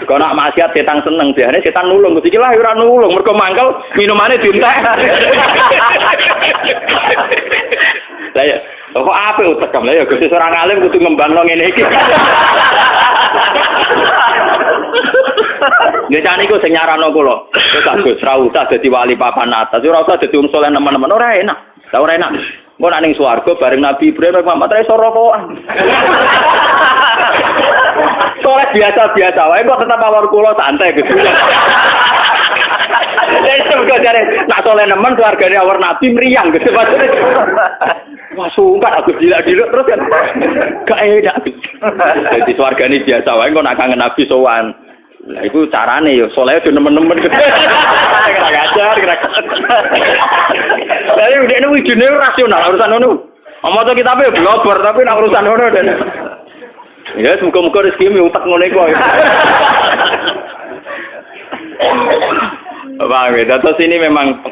Kok nak maksiat setan seneng, jane setan nulung. Iki lah yo ora nulung, mergo mangkel minumane dientek. Lah ya, kok ape utekam lah ya Gusti ora ngalim kudu ngembangno ngene iki. Ngene iku sing nyarano kula. Wis Gus ra usah dadi wali papan atas, ora usah dadi wong saleh nemen-nemen ora enak. Lah ora enak. Engko nek ning swarga bareng Nabi Ibrahim Muhammad ra iso rokokan. Soalnya biasa-biasa wae kok tetap awar kula santai Gus. Jadi semoga jare nak soleh nemen keluargane awar Nabi meriang gitu maksudnya. Wah sungkan aku dilak-diluk terus kan. Gak enak. Jadi keluargane biasa wae kok nak kangen Nabi sowan. Lah iku carane ya saleh yo nemen-nemen. Kira ngajar, kira. Lah yo dekne wijine rasional urusan ngono. Maca kitabe yo blobor tapi nek urusan ngono dene. Ya muga-muga rezeki mi utek ngono iku. Bang, terus ini memang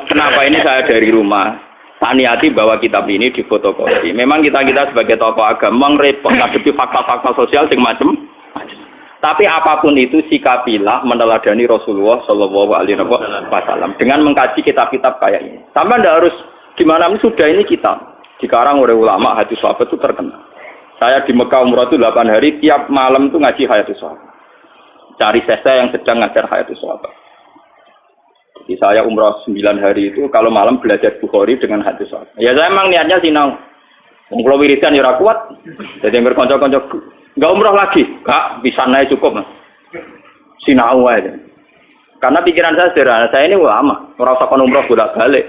kenapa ini saya dari rumah niati bahwa kitab ini difotokopi. Memang kita sebagai tokoh agama repot ngadepi fakta-fakta sosial sing macem. Tapi apapun itu sikapilah meneladani Rasulullah Shallallahu Alaihi Wasallam dengan mengkaji kitab-kitab kayak ini. Sampai anda harus gimana sudah ini kitab dikarang oleh ulama hadis sahabat itu terkenal. Saya di Mekah umrah itu 8 hari tiap malam itu ngaji hadis sahabat. Cari sesa yang sedang ngajar hadis sahabat. Jadi saya umrah 9 hari itu kalau malam belajar Bukhari dengan hadis sahabat. Ya saya emang niatnya sinau. Kalau wiridan ya ora kuat. Jadi yang berkonco-konco enggak umrah lagi, Kak, bisa naik cukup. Sinau aja. Karena pikiran saya sederhana, saya ini ulama, ora usah kon umrah bolak-balik.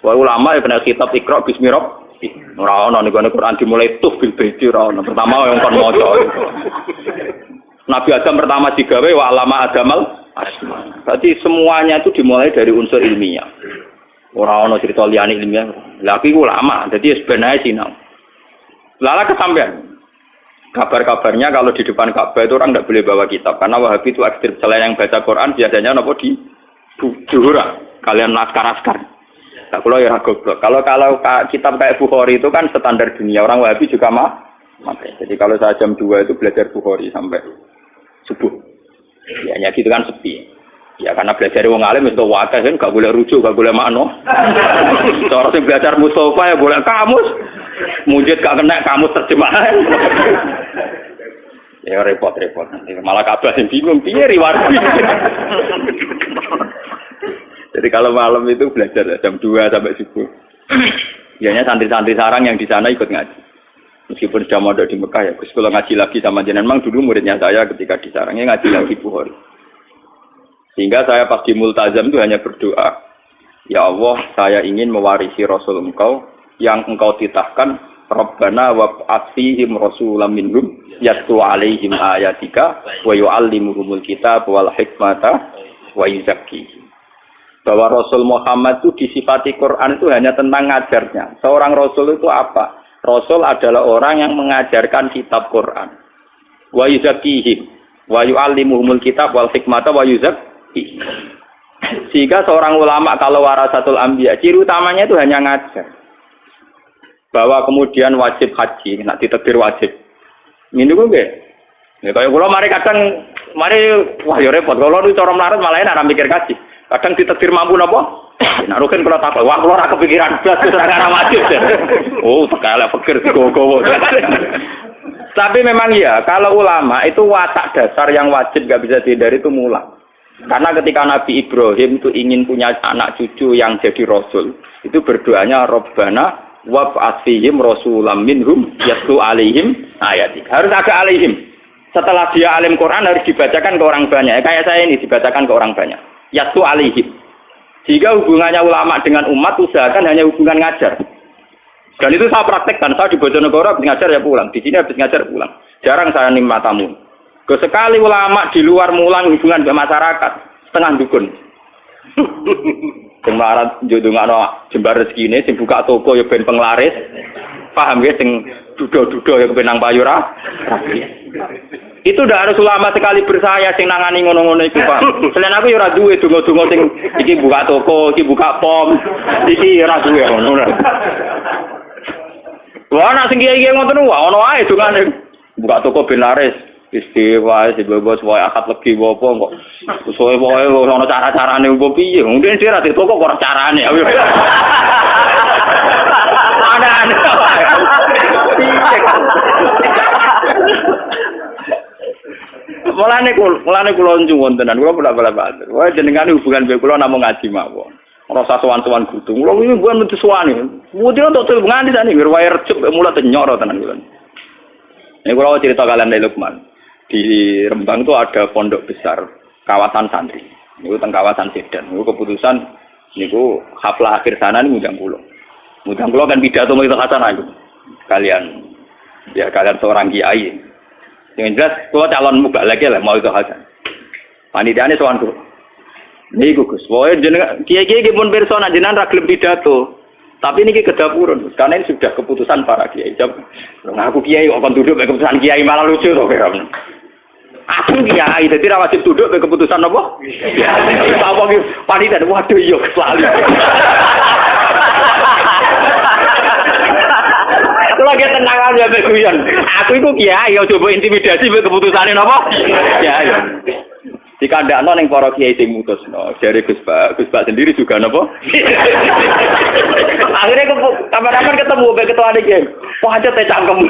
Wah ulama ya benar kitab Iqra bismillah. Ora ono ning Quran dimulai tuh bil baiti ora ono. Pertama yang kon maca. Nabi Adam pertama digawe wa alama adamal asma. Berarti semuanya itu dimulai dari unsur ilmiah. Ora ono cerita liyane ilmiah. Lah iki ulama, dadi sebenarnya sinau. Lala kesampean. Kabar-kabarnya kalau di depan Ka'bah itu orang tidak boleh bawa kitab karena Wahabi itu ekstrim. Selain yang baca Quran biasanya nopo di juhura kalian naskar-naskar. Nah, kalau ya goblok. Kalau kitab kayak Bukhari itu kan standar dunia, orang Wahabi juga mati. Jadi kalau saya jam 2 itu belajar Bukhari sampai subuh. Ya gitu kan sepi. Ya karena belajar wong alim itu wadah kan gak boleh rujuk, gak boleh makno. Orang yang belajar Mustafa ya boleh kamus. Mujid gak kena kamus terjemahan. Ya repot-repot. Malah kabeh sing bingung piye riwayat. Jadi kalau malam itu belajar jam 2 sampai subuh. Biasanya santri-santri sarang yang di sana ikut ngaji. Meskipun sudah mondok di Mekah ya, kalau ngaji lagi sama jenengan, memang dulu muridnya saya ketika di sarangnya ngaji lagi Bukhari. Sehingga saya pas di Multazam itu hanya berdoa, ya Allah, saya ingin mewarisi Rasul Engkau yang Engkau titahkan, Rabbana wab'ats fihim rasulam minhum yatlu alaihim ayatika wa yu'allimuhumul kitab wal hikmata wa yuzakkihim. Bahwa Rasul Muhammad itu disifati Quran itu hanya tentang ngajarnya. Seorang Rasul itu apa? Rasul adalah orang yang mengajarkan kitab Quran. Wa yuzakkihim wa yu'allimuhumul kitab wal hikmata wa yuzakkihim. Sehingga seorang ulama kalau warasatul anbiya, ciri utamanya itu hanya ngajar. Bahwa kemudian wajib haji, nak ditakdir wajib. Ini kok nggih. Ya kaya kula mari kadang wah ya repot. Kalau nu cara melarat malah ora mikir kaji. Kadang ditakdir mampu napa? Nek rugen kula takok, wah kula ora kepikiran blas wis ora wajib. Oh, tekalek pikir gowo-gowo. Tapi memang ya, kalau ulama itu watak dasar yang wajib enggak bisa dihindari itu mulang. Karena ketika Nabi Ibrahim itu ingin punya anak cucu yang jadi rasul, itu berdoanya Rabbana wab'ats fihim rasulam minhum yatlu alaihim ayatik. Harus ada alaihim. Setelah dia alim Quran harus dibacakan ke orang banyak. Kayak saya ini dibacakan ke orang banyak. Yatlu alaihim. Jika hubungannya ulama dengan umat usahakan hanya hubungan ngajar. Dan itu saya praktekkan. Saya di Bojonegoro habis ngajar ya pulang. Di sini habis ngajar pulang. Jarang saya nimah tamu. Sekali ulama di luar mulang hubungan dengan masyarakat setengah dukun. Sing marat njodongakno jembar rezekine sing buka toko ya ben penglaris. Paham ya sing dudo-dudo ya kepen nang payura. Itu ndak harus ulama sekali bersaya sing nangani ngono-ngono iku, Pak. Selain aku ya ora duwe donga-donga sing iki buka toko, iki buka pom, iki ora duwe ngono. Wah, nek sing kiye-kiye ngoten wae ono ae dongane. Buka toko ben laris. Istiwa si bebas wae akad legi apa kok suwe wae ono cara-carane opo piye mungkin sih ra toko kok carane ana-ana mulane kula nyuwun tenan kula bola-bola wae jenengan hubungan mbek kula namung ngaji mawon rasa sowan-sowan kudu kula iki mbuhan metu suwani mudi untuk hubungan di sani wae rejuk mulai nyoro tenan kula ini kula cerita kalian dari Lukman. Di Rembang itu ada pondok besar kawasan santri. Niku teng kawasan Sedan. Niku keputusan niku haflah akhir sana niku ngundang kula. Ngundang kula kan pidato itu hasanah itu. Kalian seorang kiai. Yang jelas kula calon mubalek lah mau itu hasan. Panitiane sowan Gus. Niku Gus, wae jeneng kiai-kiai pun pirsa nek jenengan ra gelem pidato. Tapi niki kedapurun, karena ini sudah keputusan para kiai. Aku kiai kok kon duduk keputusan kiai malah lucu to, Pak. Aku kiai, jadi ra wajib duduk keputusan apa? Apa ki panitia waduh iya selalu. Lagi tenang aja Mbak Guyon. Aku iku kiai, aja mbok intimidasi mbek keputusane napa? Kiai. Dikandakno ning para kiai sing mutusno. Jare Gus Pak sendiri juga napa? Akhirnya kapan-kapan ketemu mbek ketua kiai. Wah, aja teh cangkem.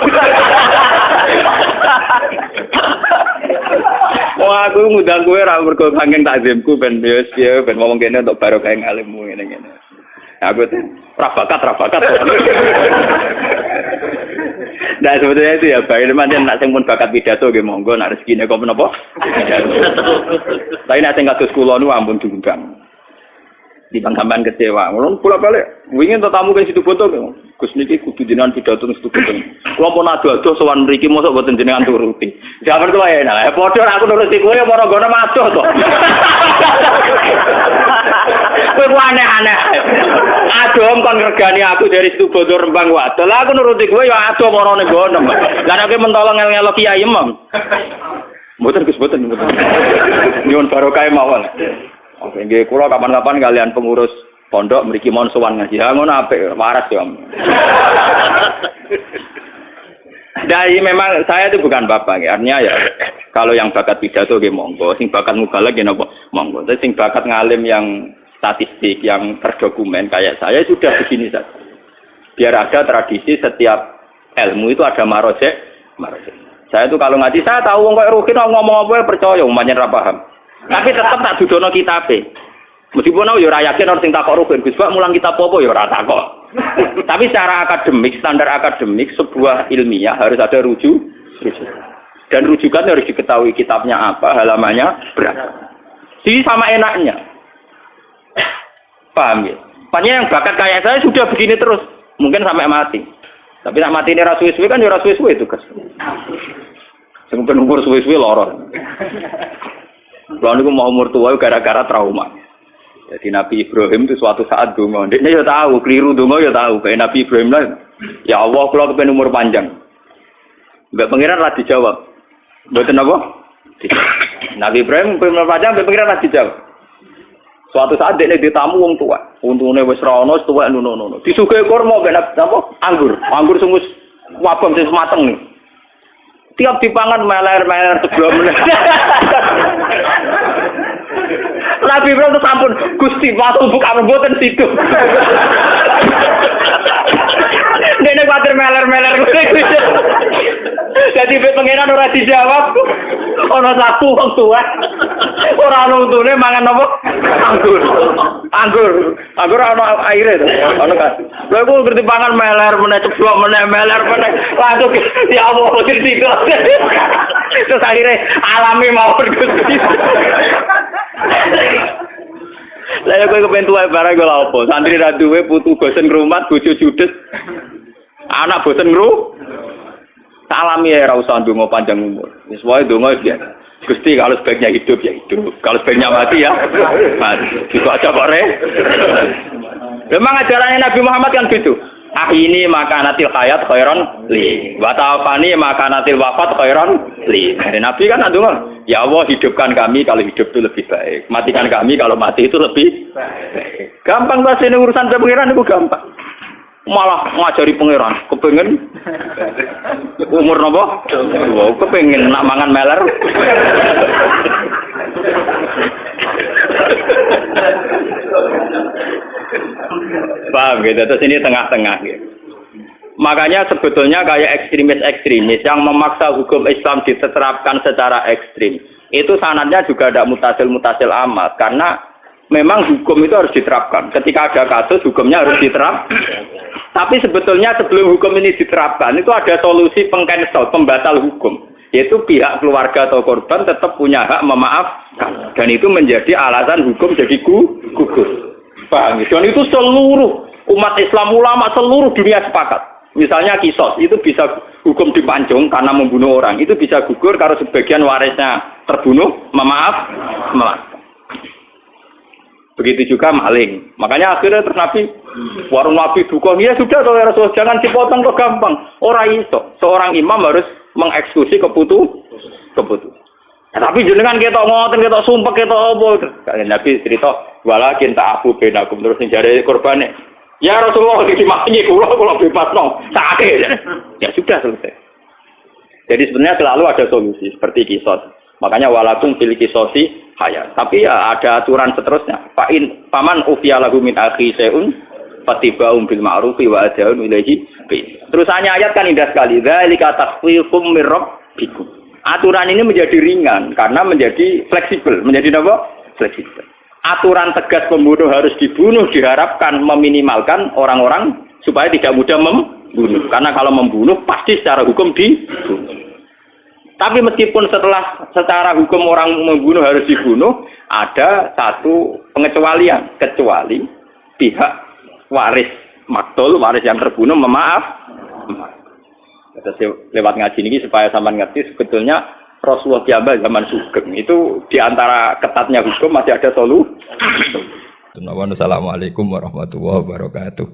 Wah, aku ngundang kowe ra mergo saking takzimku ben ya ben ngomong kene untuk barokah alimmu ngene-ngene. Aku rabakat. Nah sebetulnya itu ya baik teman-teman nak sing pun bakat pidato nggih monggo nak rezekine kok menapa. Tapi nak sing kados kula nu ampun diundang. Di sampean kecewa. Ngono kula balik. Wingi entuk tamu ke situ foto. Gus niki kudu jenengan pidato situ foto. Kula pun ado-ado sowan mriki mosok boten jenengan turuti. Jaman kula enak. Padha aku nuruti kowe ya para ngono madoh to. Kowe aneh-aneh. Aduh kon ngregani aku dari situ foto Rembang wadol. Aku nuruti kowe ya adoh para ning ngono. Lah nek mentolo ngel-ngelo kiai emem. Mboten Gus mboten. Nyuwun barokah mawon. Oke, nggih kula kapan-kapan kalian pengurus pondok mriki mon sowan ngaji. Ha ngono apik waras ya. Dari memang saya itu bukan bapak ya. Artinya ya kalau yang bakat pidato nggih monggo, sing bakat mubalagh nggih napa monggo. Tapi sing bakat ngalim yang statistik yang terdokumen kayak saya sudah begini saja. Biar ada tradisi setiap ilmu itu ada marojek. Saya itu kalau ngaji saya tahu wong kok rukin ngomong apa percaya umpamane ra paham. Tapi tetap tak dudono kitabe. Meskipun aku ya ora yakin orang sing takok rugen Gus Bak mulang kitab apa ya ora takok. Tapi secara akademik, standar akademik sebuah ilmiah harus ada rujuk. Dan rujukan harus diketahui kitabnya apa, halamannya berapa. Jadi sama enaknya. Paham ya? Makanya yang bakat kayak saya sudah begini terus, mungkin sampai mati. Tapi nak mati ini ra suwe-suwe kan ya ra suwe-suwe itu, Gus. Sing penumur suwe-suwe loro. Kalau niku mau umur tua gara-gara trauma. Jadi Nabi Ibrahim itu suatu saat donga. Dia ya tahu, keliru donga ya tahu. Kayak Nabi Ibrahim lah. Ya Allah, kalau kepen umur panjang. Mbak pengiran lah dijawab. Mboten apa? Nabi Ibrahim umur panjang, mbak pengiran lah dijawab. Suatu saat dia ditamu wong tua. Untune wis ra ono, tuwek nuno. Disuguhi kurma ben apa? Anggur. Anggur sing wis wabam sing mateng nih. Tiap dipangan meler-meler sebelum meneh. Nabi Ibrahim itu sampun Gusti waktu buka mboten situ. Dene kuwatir meler-meler kuwi. Dadi pengenan ora dijawab. Ana satu wong tuwa. Ora ono untune mangan apa? Anggur ana aire to. Ono kan. Lha ku ngerti pangan meler meneh ceblok meneh meler meneh. Langsung ya Allah situ. Terus akhirnya alami mawon Gusti. Lah kowe kepen tuwa barang kok lha opo? Santri ra duwe putu bosen ngrumat, bojo judes. Anak bosen ngru. Salami ya ora usah ndonga panjang umur. Wis wae ndonga ya. Gusti kalau sebaiknya hidup ya hidup. Kalau sebaiknya mati ya mati. Itu aja kok re. Memang ajarannya Nabi Muhammad kan gitu. Ini makanatil hayat khairan li. Wa ta'afani makanatil wafat khairan li. Nabi kan ndonga, ya Allah hidupkan kami kalau hidup itu lebih baik. Matikan kami kalau mati itu lebih baik. Gampang bahasa ini urusan pengiran itu gampang. Malah ngajari pangeran, kepengen umur napa? Wow, kepengen nak mangan meler. Paham gitu, terus ini tengah-tengah gitu. Makanya sebetulnya kayak ekstremis yang memaksa hukum Islam diterapkan secara ekstrim. Itu sanadnya juga ada mutasil amat, karena memang hukum itu harus diterapkan. Ketika ada kasus, hukumnya harus diterapkan. Tapi sebetulnya sebelum hukum ini diterapkan, itu ada solusi pengcancel, pembatal hukum. Yaitu pihak keluarga atau korban tetap punya hak memaafkan. Dan itu menjadi alasan hukum jadi gugur. Paham? Dan itu seluruh umat Islam, ulama seluruh dunia sepakat. Misalnya kisos itu bisa hukum dipanjung karena membunuh orang, itu bisa gugur kalau sebagian warisnya terbunuh, memaafkan. Begitu juga maling. Makanya akhirnya terus Nabi, warung Nabi duka, ya sudah ya Rasulullah, jangan dipotong kok gampang. Orang iso, seorang imam harus mengeksekusi keputusan. Nah, tapi jenengan ketok ngoten, ketok sumpah, ketok apa? Nabi cerita, walakin ta'afu bainakum terus njare korbane. Ya Rasulullah dimaki kula bebas no. Sakit. Ya sudah selesai. Jadi sebenarnya selalu ada solusi seperti kisos. Makanya walakum fil kisosi hayat. Tapi ya ada aturan seterusnya. Paman ufiya lahu min akhi syai'un fatiba'um bil ma'rufi wa ad'un ilaihi. Terusannya ayat kan indah sekali. Dzalika takhfifum mir rabbikum. Aturan ini menjadi ringan karena menjadi fleksibel. Menjadi apa? Fleksibel. Aturan tegas pembunuh harus dibunuh diharapkan meminimalkan orang-orang supaya tidak mudah membunuh. Karena kalau membunuh pasti secara hukum dibunuh. Tapi meskipun secara hukum orang membunuh harus dibunuh, ada satu pengecualian. Kecuali pihak waris maktul, waris yang terbunuh memaaf. Lewat ngaji ini supaya sampean ngerti sebetulnya Rasulullah Jawa zaman Sugeng itu diantara ketatnya hukum masih ada solusi. Assalamualaikum warahmatullahi wabarakatuh.